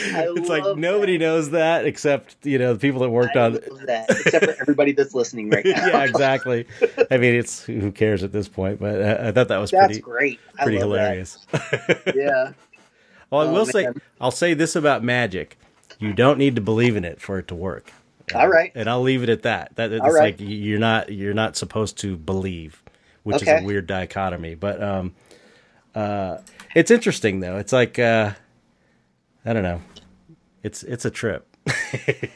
It's like nobody knows that except the people that worked on that, except for everybody that's listening right now. Yeah, exactly. I mean, it's who cares at this point, but I thought that was great. Pretty hilarious. Yeah. Well, I'll say this about magic: you don't need to believe in it for it to work. All right, and I'll leave it at that. It's like you're not supposed to believe, which is a weird dichotomy. But it's interesting though. It's like I don't know. It's a trip.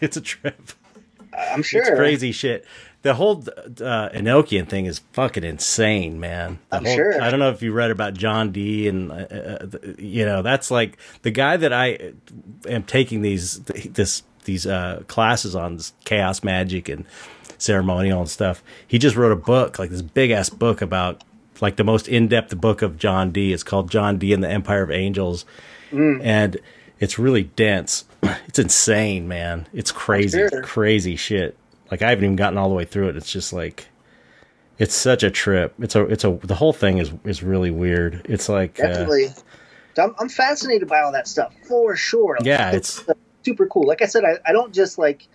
It's a trip. I'm sure. It's crazy shit. The whole Enochian thing is fucking insane, man. I'm sure. I don't know if you read about John Dee and that's like the guy that I am taking these classes on, this chaos magic and ceremonial and stuff. He just wrote a book, like this big ass book about like the most in-depth book of John Dee. It's called John Dee and the Empire of Angels. And it's really dense. It's insane, man. It's crazy, crazy shit. Like I haven't even gotten all the way through it. It's just like, it's such a trip. The whole thing is really weird. It's like definitely. I'm fascinated by all that stuff for sure. Yeah, it's super cool. Like I said, I don't just like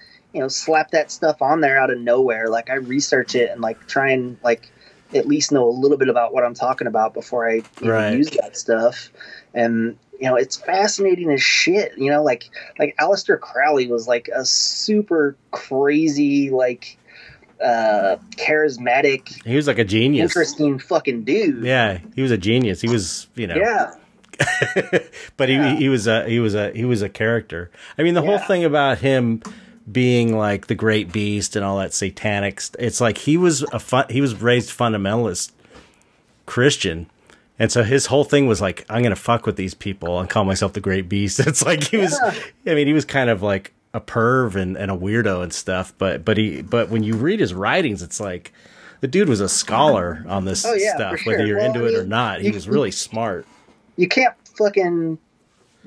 slap that stuff on there out of nowhere. Like I research it and like try and like at least know a little bit about what I'm talking about before I use that stuff. And it's fascinating as shit. Like Aleister Crowley was like a super crazy, like charismatic. He was like a genius, interesting fucking dude. Yeah, he was a genius. He was, yeah. But he was a character. I mean, the whole thing about him being like the great beast and all that satanic. It's like he was raised fundamentalist Christian. And so his whole thing was like, I'm going to fuck with these people and call myself the Great Beast. It's like he was, I mean, he was kind of like a perv and a weirdo and stuff. But when you read his writings, it's like the dude was a scholar on this stuff, whether you're into it or not. He was really smart. You can't fucking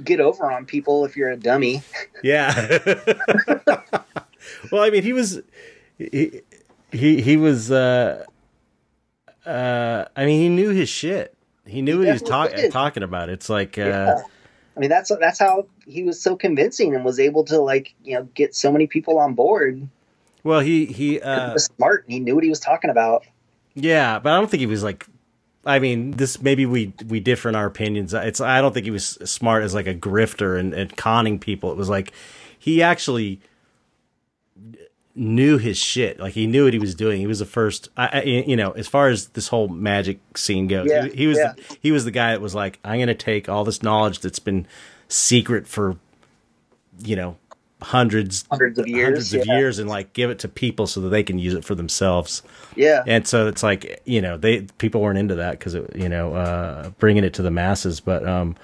get over on people if you're a dummy. Yeah. Well, I mean, he was, I mean, he knew his shit. He knew what he was talking about. It's like, I mean, that's how he was so convincing and was able to like, get so many people on board. Well, he was smart and he knew what he was talking about. Yeah, but I don't think he was like, I mean, this, maybe we differ in our opinions. I don't think he was smart as like a grifter and conning people. It was like, he actually knew his shit. Like he knew what he was doing. He was the first, as far as this whole magic scene goes, he was the guy that was like, I'm going to take all this knowledge that's been secret for, hundreds of years and like give it to people so that they can use it for themselves. Yeah. And so it's like, people weren't into that because, bringing it to the masses, but,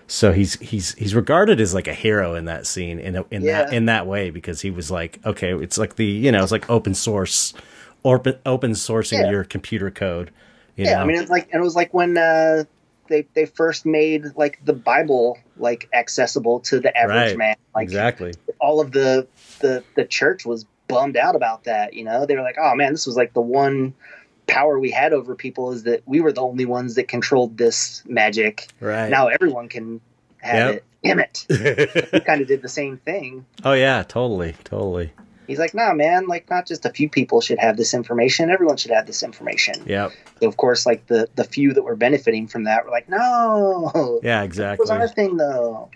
so he's regarded as like a hero in that scene in that way, because he was like, okay, it's like it's like open sourcing your computer code. I mean, it was like when they first made like the Bible like accessible to the average man. Like, exactly. All of the church was bummed out about that. You know, they were like, oh man, this was like the one power we had over people, is that we were the only ones that controlled this magic. Right. Now everyone can have it. Damn it. He kind of did the same thing. Oh yeah, totally. He's like, nah, man, like not just a few people should have this information. Everyone should have this information. Yep. So of course, like the few that were benefiting from that were like, no. Yeah, exactly. That was our thing, though.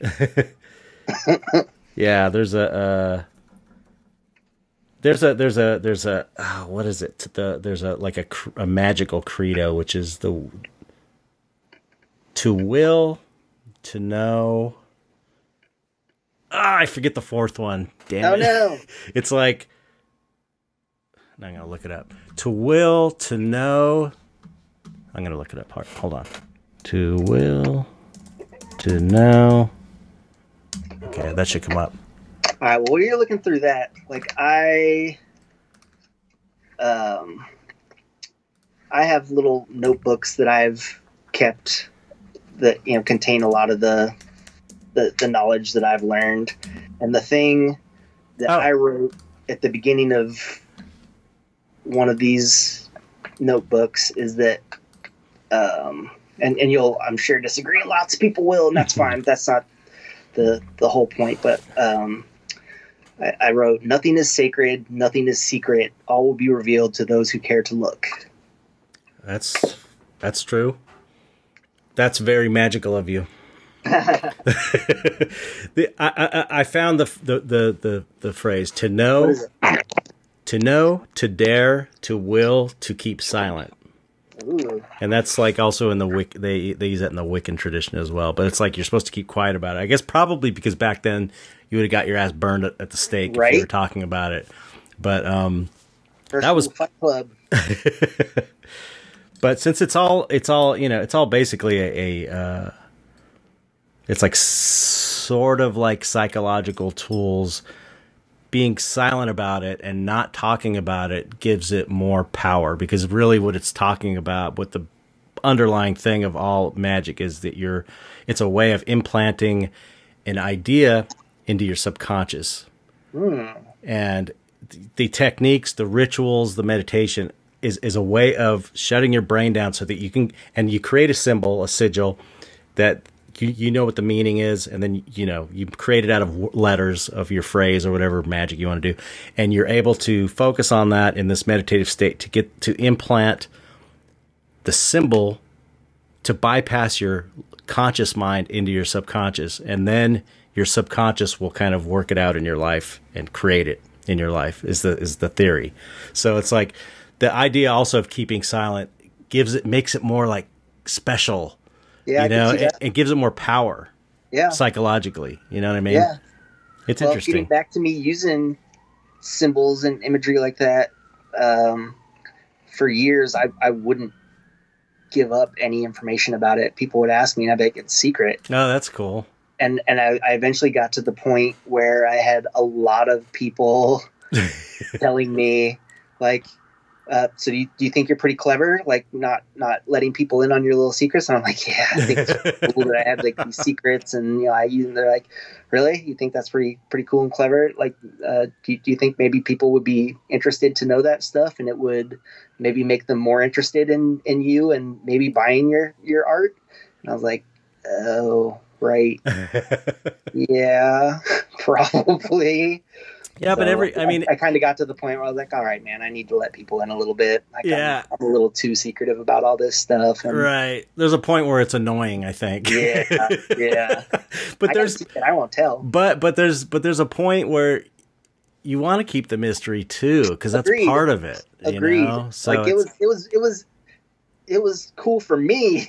Yeah, there's a what is it? There's a magical credo, which is to will, to know. I forget the fourth one. Damn it. No. It's like, I'm going to look it up. To will, to know. I'm going to look it up. Hold on. To will, to know. Okay, that should come up. All right, well, while you're looking through that, like I have little notebooks that I've kept that, you know, contain a lot of the knowledge that I've learned. And the thing that I wrote at the beginning of one of these notebooks is that, and you'll, I'm sure, disagree. Lots of people will, and that's fine. That's not the whole point. But I wrote, nothing is sacred, nothing is secret. All will be revealed to those who care to look. That's true. That's very magical of you. I found the phrase to know, to dare, to will, to keep silent. Ooh. And that's like also in the they use that in the Wiccan tradition as well. But it's like you're supposed to keep quiet about it. I guess probably because back then you would have got your ass burned at the stake if you were talking about it. But that was Fight Club. But since it's all you know, it's all basically a it's like sort of like psychological tools. Being silent about it and not talking about it gives it more power, because really what it's talking about, what the underlying thing of all magic is, that it's a way of implanting an idea into your subconscious. And the techniques, the rituals, the meditation is a way of shutting your brain down so that you can, and you create a symbol, a sigil that you know what the meaning is, and then you create it out of letters of your phrase or whatever magic you want to do, and you're able to focus on that in this meditative state to get to implant the symbol to bypass your conscious mind into your subconscious, and then your subconscious will kind of work it out in your life and create it in your life is the theory. So it's like the idea also of keeping silent makes it more like special. Yeah, it gives it more power. Yeah, psychologically. You know what I mean? Yeah, it's interesting. Getting back to me using symbols and imagery like that, for years I wouldn't give up any information about it. People would ask me, and I'd be like, it's secret. Oh, that's cool. And I eventually got to the point where I had a lot of people telling me, like, so do you think you're pretty clever, like not letting people in on your little secrets? And I'm like, yeah, I think it's cool that I have like these secrets, and I use them. They're like, really? You think that's pretty cool and clever? Like, do you think maybe people would be interested to know that stuff, and it would maybe make them more interested in you and maybe buying your art? And I was like, oh, right. Yeah, probably. Yeah, but I kind of got to the point where I was like, all right, man, I need to let people in a little bit. I'm a little too secretive about all this stuff. And, right. There's a point where it's annoying, I think. Yeah. But I won't tell. But there's a point where you want to keep the mystery too, because that's part of it. Agreed. You know? So like it was cool for me.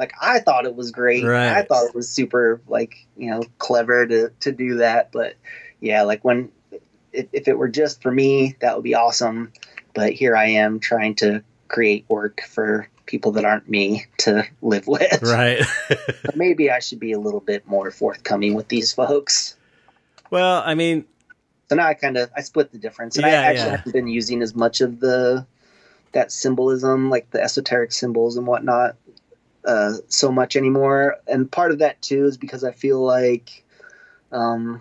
Like I thought it was great. Right. I thought it was super clever to do that. But yeah, like if it were just for me, that would be awesome. But here I am trying to create work for people that aren't me to live with. Right. But maybe I should be a little bit more forthcoming with these folks. Well, I mean, so now I split the difference, and I actually haven't been using as much of that symbolism, like the esoteric symbols and whatnot, so much anymore. And part of that too is because I feel um,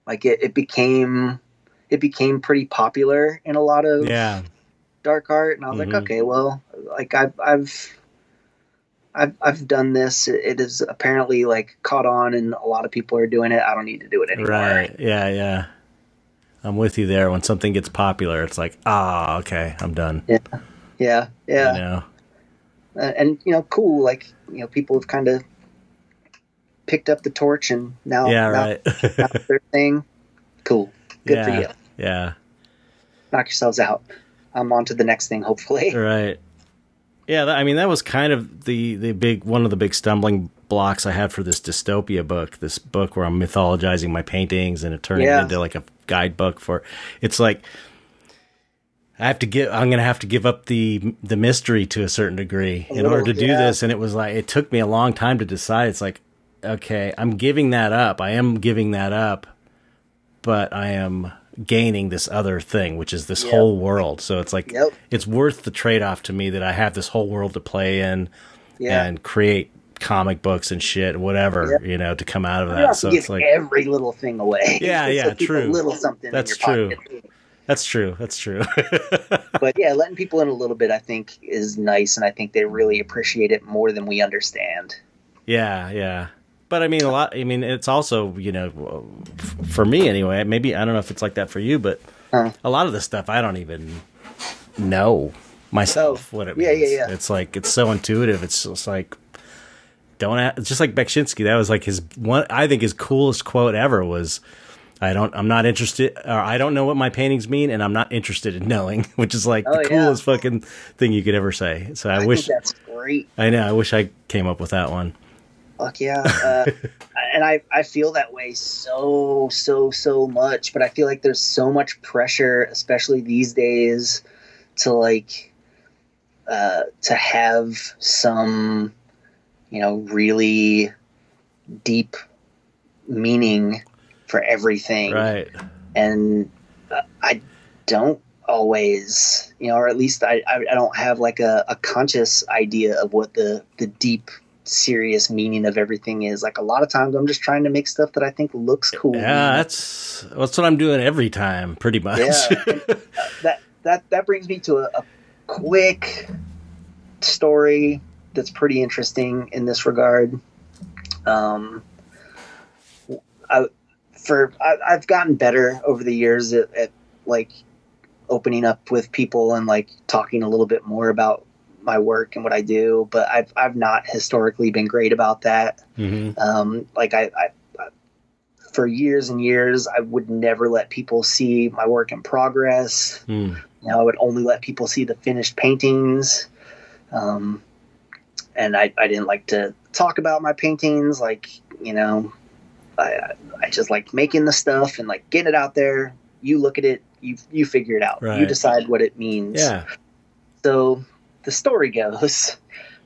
like it became pretty popular in a lot of Yeah. dark art, and I was like, Hmm. okay, well, like I've done this. It is apparently like caught on, and a lot of people are doing it. I don't need to do it anymore. Right. Yeah. Yeah. I'm with you there. When something gets popular, it's like, ah, okay, I'm done. Yeah, yeah, You yeah. know? And cool. Like people have kind of picked up the torch, and Yeah. now Right. now it's their thing. Cool, good for Yeah. you. Yeah. Knock yourselves out. I'm on to the next thing, hopefully. Right. Yeah. I mean, that was kind of the big one of the big stumbling blocks I had for this dystopia book. This book where I'm mythologizing my paintings and it turning it Yeah, into like a guidebook for. It's like I'm gonna have to give up the mystery to a certain degree a in order little. to do Yeah, this. And it was like it took me a long time to decide. It's like, okay, I'm giving that up. I am giving that up, but I am gaining this other thing, which is this yep, whole world. So it's like yep, it's worth the trade off to me that I have this whole world to play in yeah. and create comic books and shit, whatever, Yep. to come out of You don't that. have to So give it's like, every little thing away. yeah, So yeah, keep a true. little something in That's your true. pocket. That's true. That's true. But yeah, letting people in a little bit, I think, is nice, and I think they really appreciate it more than we understand. Yeah, yeah. But I mean, it's also, for me anyway, maybe, I don't know if it's like that for you, but Huh. a lot of this stuff, I don't even know myself what it Yeah, means. yeah, yeah. It's like, it's so intuitive. It's just like, it's just like Beksinski. That was like I think his coolest quote ever was, I'm not interested, or I don't know what my paintings mean, and I'm not interested in knowing, which is like Oh the yeah, coolest fucking thing you could ever say. So I think that's great. I know, I wish I came up with that one. Fuck yeah. And I feel that way so much, but I feel like there's so much pressure, especially these days, to to have some, really deep meaning for everything. Right. And I don't always, or at least I don't have like a conscious idea of what the deep serious meaning of everything is. Like a lot of times I'm just trying to make stuff that I think looks cool. Yeah, that's what I'm doing every time, pretty much. Yeah. And that brings me to a quick story that's pretty interesting in this regard. I've gotten better over the years at like opening up with people and like talking a little bit more about my work and what I do, but I've not historically been great about that. Mm-hmm. Like I for years and years, I would never let people see my work in progress. Mm. I would only let people see the finished paintings. And I didn't like to talk about my paintings. Like, I just like making the stuff and like getting it out there. You look at it, you figure it out. Right. You decide what it means. Yeah. So the story goes,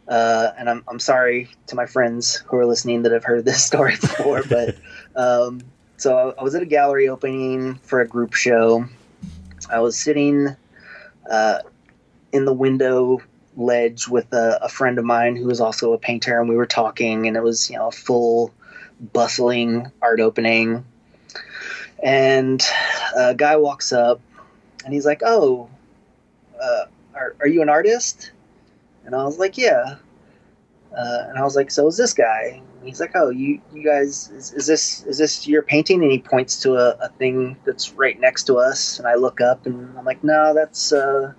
and I'm sorry to my friends who are listening that have heard this story before, but so I was at a gallery opening for a group show. I was sitting in the window ledge with a friend of mine who was also a painter, and we were talking, and it was a full bustling art opening, and a guy walks up and he's like, "Oh, are you an artist?" And I was like, "Yeah." And I was like, "So is this guy?" And he's like, "Oh, you guys, is this your painting?" And he points to a thing that's right next to us, and I look up and I'm like, "No, that's an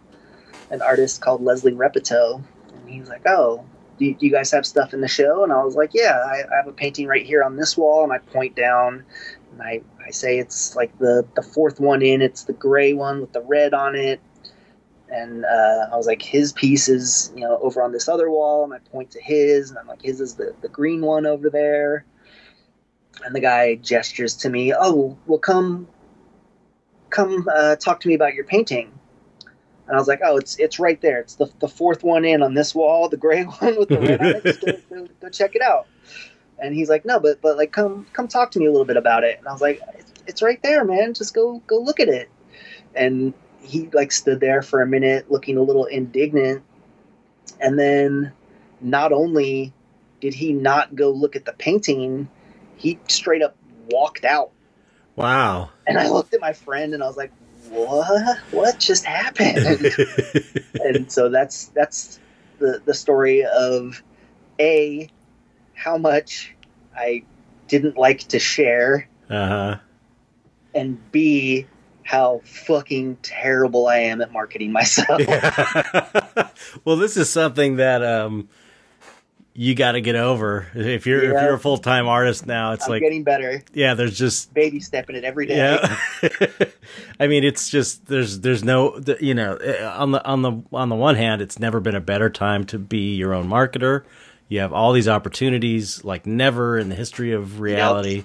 artist called Leslie Repetto." And he's like, "Oh, do you guys have stuff in the show?" And I was like, "Yeah, I have a painting right here on this wall." And I point down and I say it's like the fourth one in. It's the gray one with the red on it. And I was like, his piece is over on this other wall. And I point to his, and I'm like, his is the green one over there. And the guy gestures to me, "Oh, well, come talk to me about your painting." And I was like, "Oh, it's right there. It's the fourth one in on this wall, the gray one with the red on it. Just go check it out." And he's like, "No, but like come talk to me a little bit about it." And I was like, "It's right there, man. Just go look at it." And he like stood there for a minute looking a little indignant. And then not only did he not go look at the painting, he straight up walked out. Wow. And I looked at my friend and I was like, what just happened? And so that's the story of A, how much I didn't like to share, and B, how fucking terrible I am at marketing myself. Yeah. Well, this is something that you got to get over. If you're a full-time artist now, it's I'm getting better. Yeah, there's just baby stepping it every day. Yeah. I mean, it's just there's no, you know, on the one hand, it's never been a better time to be your own marketer. You have all these opportunities like never in the history of reality.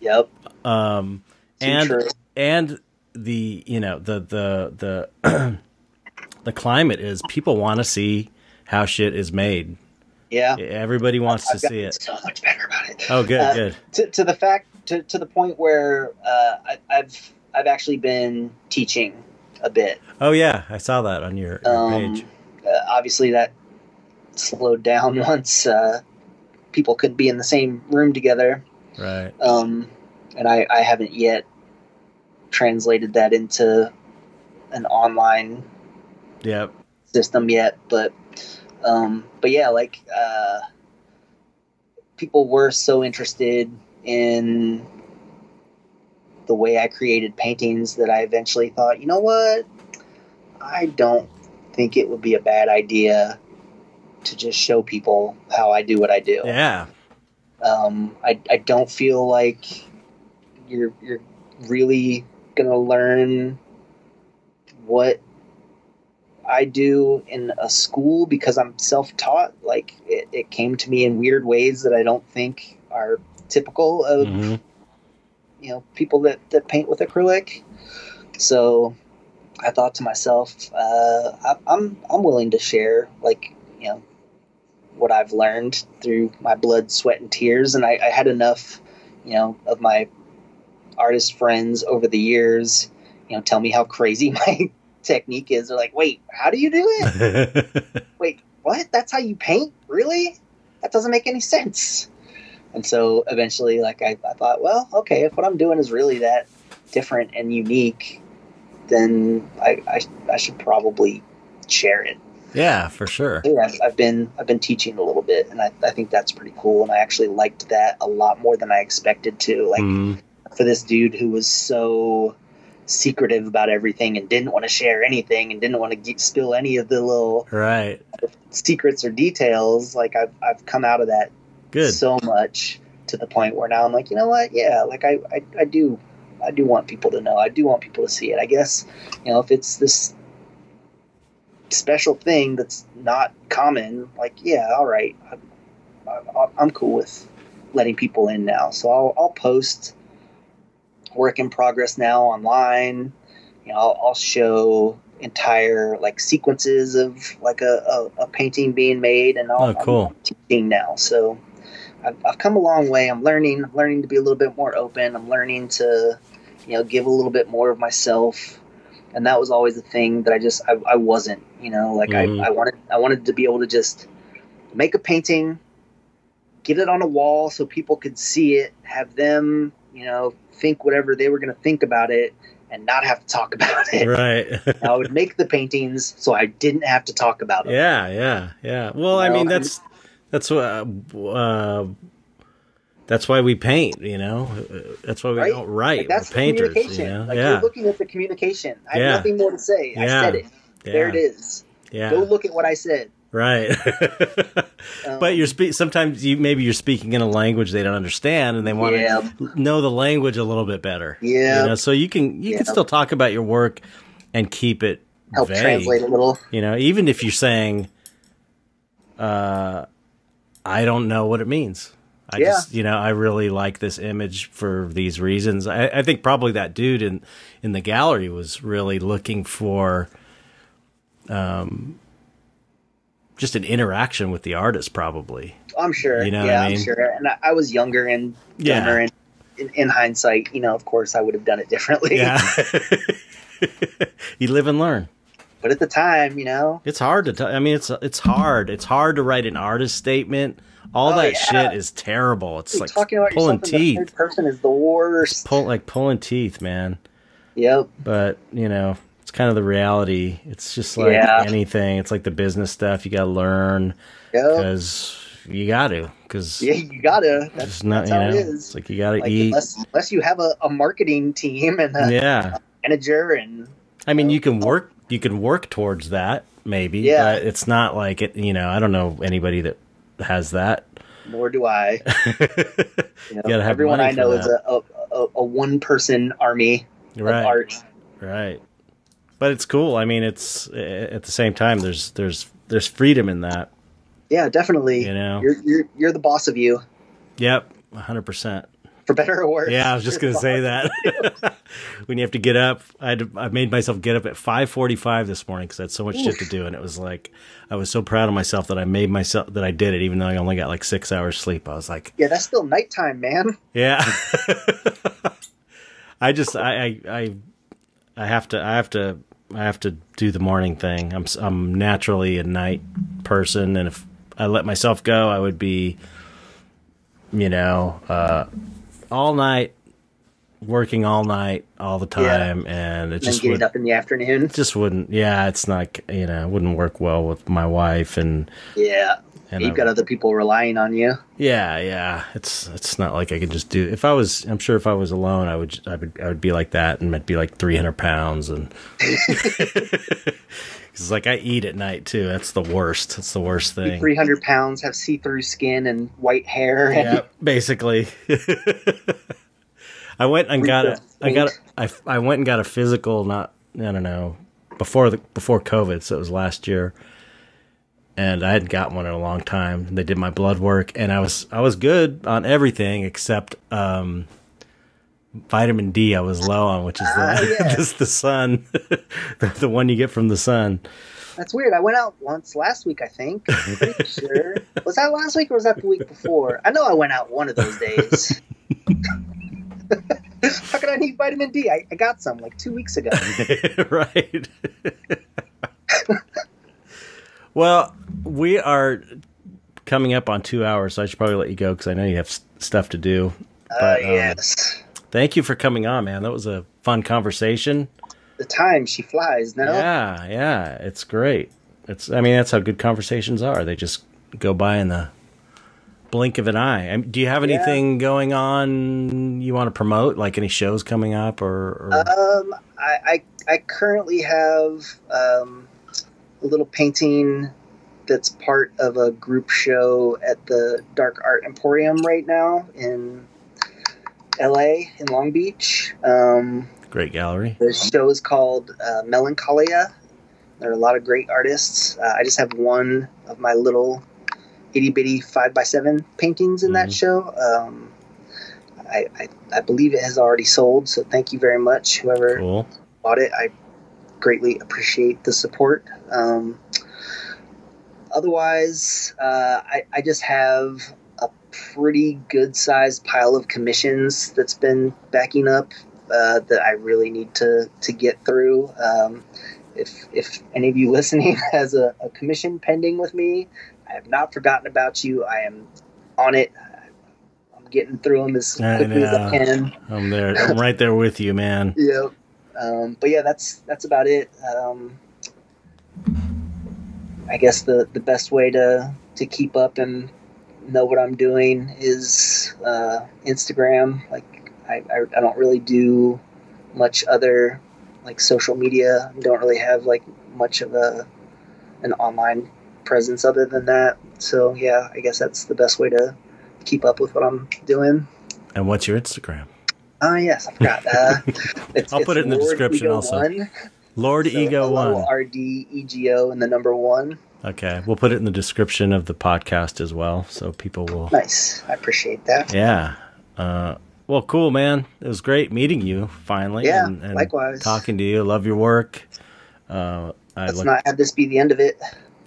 Yep. And the, you know, the the climate is people want to see how shit is made. Yeah. Everybody wants to see it. So much better about it. Oh, good. To the point where I've actually been teaching a bit. Oh yeah, I saw that on your page. Obviously, that slowed down once people couldn't be in the same room together. Right. And I haven't yet translated that into an online system yet, but yeah, like people were so interested in the way I created paintings that I eventually thought, you know what, I don't think it would be a bad idea to just show people how I do what I do. Yeah. I don't feel like you're really gonna learn what I do in a school because I'm self-taught. Like it came to me in weird ways that I don't think are typical of you know, people that paint with acrylic. So I thought to myself, I'm willing to share, like, you know, what I've learned through my blood, sweat, and tears. And I had enough, you know, of my artist friends over the years, you know, tell me how crazy my technique is. They're like, wait, how do you do it? Wait, what? That's how you paint? Really? That doesn't make any sense. And so eventually, like, I thought, well, okay, if what I'm doing is really that different and unique, then I should probably share it. Yeah, for sure. Yeah, I've been teaching a little bit, and I think that's pretty cool. And I actually liked that a lot more than I expected to. Like, for this dude who was so secretive about everything and didn't want to share anything and didn't want to spill any of the little secrets or details, like I've come out of that so much to the point where now I'm like, you know what? Yeah, like I do want people to know. I do want people to see it. I guess, you know, if it's this special thing that's not common, like, yeah, all right, I'm cool with letting people in now. So I'll post work in progress now online. You know, I'll show entire like sequences of like a painting being made, and I'm teaching now. So I've come a long way. I'm learning to be a little bit more open. I'm learning to, you know, give a little bit more of myself. And that was always the thing that I wasn't, you know, like I wanted to be able to just make a painting, get it on a wall so people could see it, have them, you know, think whatever they were going to think about it and not have to talk about it. Right. I would make the paintings so I didn't have to talk about it. Yeah. Well, I mean, that's why we paint, you know. That's why we don't write. Like, that's we're painters, communication. you know? Like, you're looking at the communication. I have nothing more to say. I said it. There it is. Yeah. Go look at what I said. Right. But sometimes you're speaking in a language they don't understand, and they want to know the language a little bit better. Yeah. You know, so you can still talk about your work and keep it help vague, translate a little. You know, even if you're saying, I don't know what it means. I just, you know, I really like this image for these reasons. I think probably that dude in the gallery was really looking for just an interaction with the artist, probably. I'm sure. You know what I mean? I'm sure. And I was younger and dumber, and in hindsight, you know, of course, I would have done it differently. Yeah. You live and learn. But at the time, it's hard to I mean, it's hard. It's hard to write an artist statement. All that shit is terrible. It's like talking about pulling yourself in the teeth. third person is the worst. Pulling teeth, man. Yep. But it's kind of the reality. It's just like anything. It's like the business stuff. You got to learn because you got to. You got to. That's how it is. It's like you got to eat. Unless you have a marketing team and a manager and. I mean, you can work towards that maybe, but it's not like it. I don't know anybody that has that. Nor do I. You gotta have everyone I know is a one-person army of art. Right. But it's cool. I mean, it's at the same time there's freedom in that. Yeah, definitely. You're the boss of you. Yep, 100%. For better or worse. Yeah, I was just gonna say that. When you have to get up, I made myself get up at 5:45 this morning because I had so much shit to do, and it was like I was so proud of myself that I did it, even though I only got like 6 hours sleep. I was like, yeah, that's still nighttime, man. Yeah. I have to do the morning thing. I'm naturally a night person, and if I let myself go, I would be, all night, working all night, all the time, and it just getting up in the afternoon. Just wouldn't. Yeah, it's not. It wouldn't work well with my wife, and you've got other people relying on you. Yeah. It's not like I could just do. I'm sure if I was alone, I would be like that, and I'd be like 300 pounds, and it's like I eat at night too. That's the worst. That's the worst thing. 300 pounds, have see-through skin and white hair. Yeah, basically. I went and got a physical. Before COVID, so it was last year, and I hadn't got one in a long time. They did my blood work, and I was good on everything except vitamin D. I was low on, which is the sun, the one you get from the sun. That's weird. I went out once last week, I think. I'm pretty sure. Was that last week or was that the week before? I know I went out one of those days. How could I need vitamin D? I got some like 2 weeks ago. Right. Well, we are coming up on 2 hours, so I should probably let you go because I know you have stuff to do. But, yes. Thank you for coming on, man. That was a fun conversation. The time, she flies, no? Yeah. It's great. That's how good conversations are. They just go by in the blink of an eye. Do you have anything going on you want to promote, like any shows coming up or? I currently have a little painting that's part of a group show at the Dark Art Emporium right now in LA, in Long Beach. Great gallery. The show is called Melancholia. There are a lot of great artists. I just have one of my little itty-bitty 5x7 paintings in that show. I believe it has already sold, so thank you very much, whoever bought it. I greatly appreciate the support. Otherwise, I just have a pretty good-sized pile of commissions that's been backing up that I really need to get through. If any of you listening has a commission pending with me, I have not forgotten about you. I am on it. I'm getting through them as quickly as I can. I'm there. I'm right there with you, man. Yep. But yeah, that's about it. I guess the best way to keep up and know what I'm doing is Instagram. Like I don't really do much other like social media. I don't really have like much of an online presence other than that. So yeah, I guess that's the best way to keep up with what I'm doing. And what's your Instagram? Oh yes, I forgot. I'll put it in the description also. Lord Ego 1. RDEGO and the number 1. Okay, we'll put it in the description of the podcast as well, so people will. Nice, I appreciate that. Yeah. Well, cool, man. It was great meeting you finally. Yeah, and likewise. Talking to you. Love your work. Let's not have this be the end of it.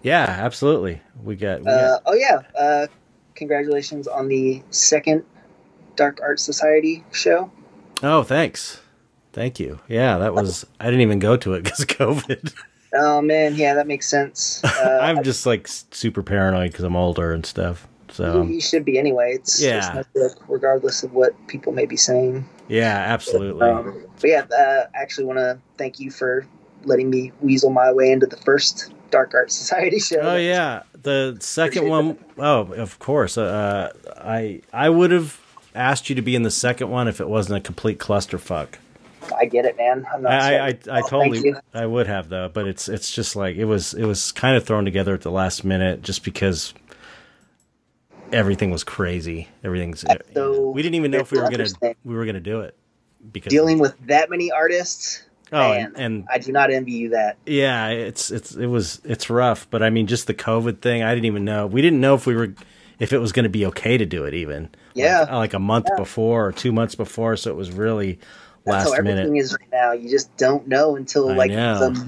Yeah, absolutely. We got. Congratulations on the 2nd Dark Art Society show. Oh, thanks. Thank you. Yeah, that was. I didn't even go to it because of COVID. Oh man, yeah, that makes sense. I'm just like super paranoid because I'm older and stuff. So you should be anyway. It's no good, regardless of what people may be saying. Yeah, absolutely. But yeah, I actually want to thank you for letting me weasel my way into the first Dark Art Society show. Oh yeah, the second one. Oh, of course. I would have asked you to be in the second one if it wasn't a complete clusterfuck. I get it, man. I'm not I totally I would have though, but it's just like it was kind of thrown together at the last minute just because everything was crazy. Everything's so we didn't even know if we were gonna do it because dealing with that many artists. Oh, man, and I do not envy you that. Yeah, it's rough, but I mean, just the COVID thing, I didn't even know. We didn't know if it was going to be okay to do it even. Yeah, like a month before or 2 months before, so it was really That's last how minute. Everything is right now. You just don't know until the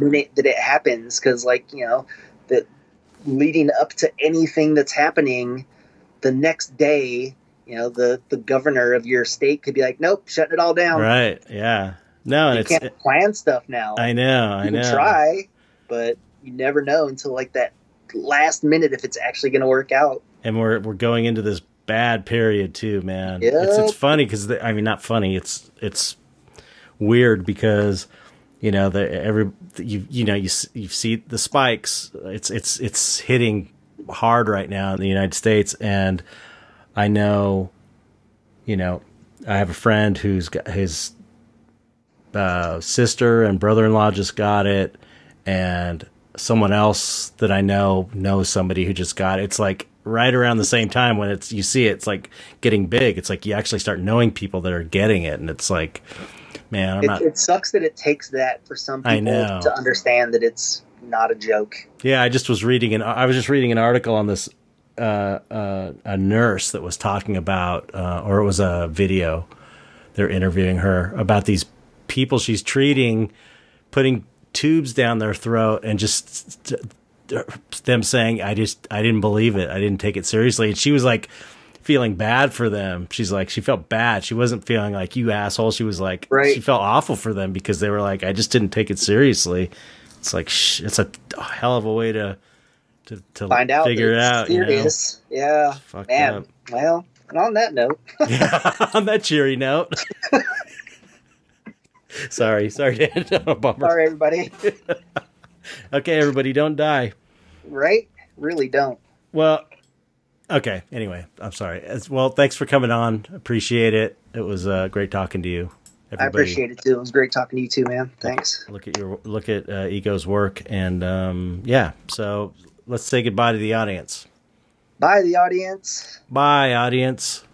minute that it happens, because the leading up to anything that's happening, the next day, the governor of your state could be like, nope, shutting it all down. Right? Yeah. No, and you can't plan stuff now. I know. You can try, but you never know until like that last minute if it's actually going to work out. And we're going into this bad period too, man. Yep. It's funny because not funny. It's weird because you see the spikes. It's hitting hard right now in the United States, and I know, I have a friend who's got his sister and brother-in-law just got it, and someone else that I know knows somebody who just got it. It's like right around the same time when you see it, it's like getting big. It's like you actually start knowing people that are getting it, and it's like, man, it sucks that it takes that for some people to understand that it's not a joke. Yeah, I was just reading an article on this a nurse that was talking about, or it was a video. They're interviewing her about these people she's treating, putting tubes down their throat, and just them saying, I didn't believe it. I didn't take it seriously. And she was like feeling bad for them. She's like, she felt bad. She wasn't feeling like, you asshole. She was like, she felt awful for them because they were like, I just didn't take it seriously. It's like, it's a hell of a way to find out, figure it out. Serious. Yeah. Fucked man. Up. Well, and on that note, on that cheery note, sorry, Dan. Sorry, everybody. Okay, everybody, don't die. Right? Really don't. Well, okay. Anyway, I'm sorry. Well, thanks for coming on. Appreciate it. It was great talking to you. Everybody. I appreciate it too. It was great talking to you too, man. Thanks. Look at Ego's work, and so let's say goodbye to the audience. Bye, the audience. Bye, audience.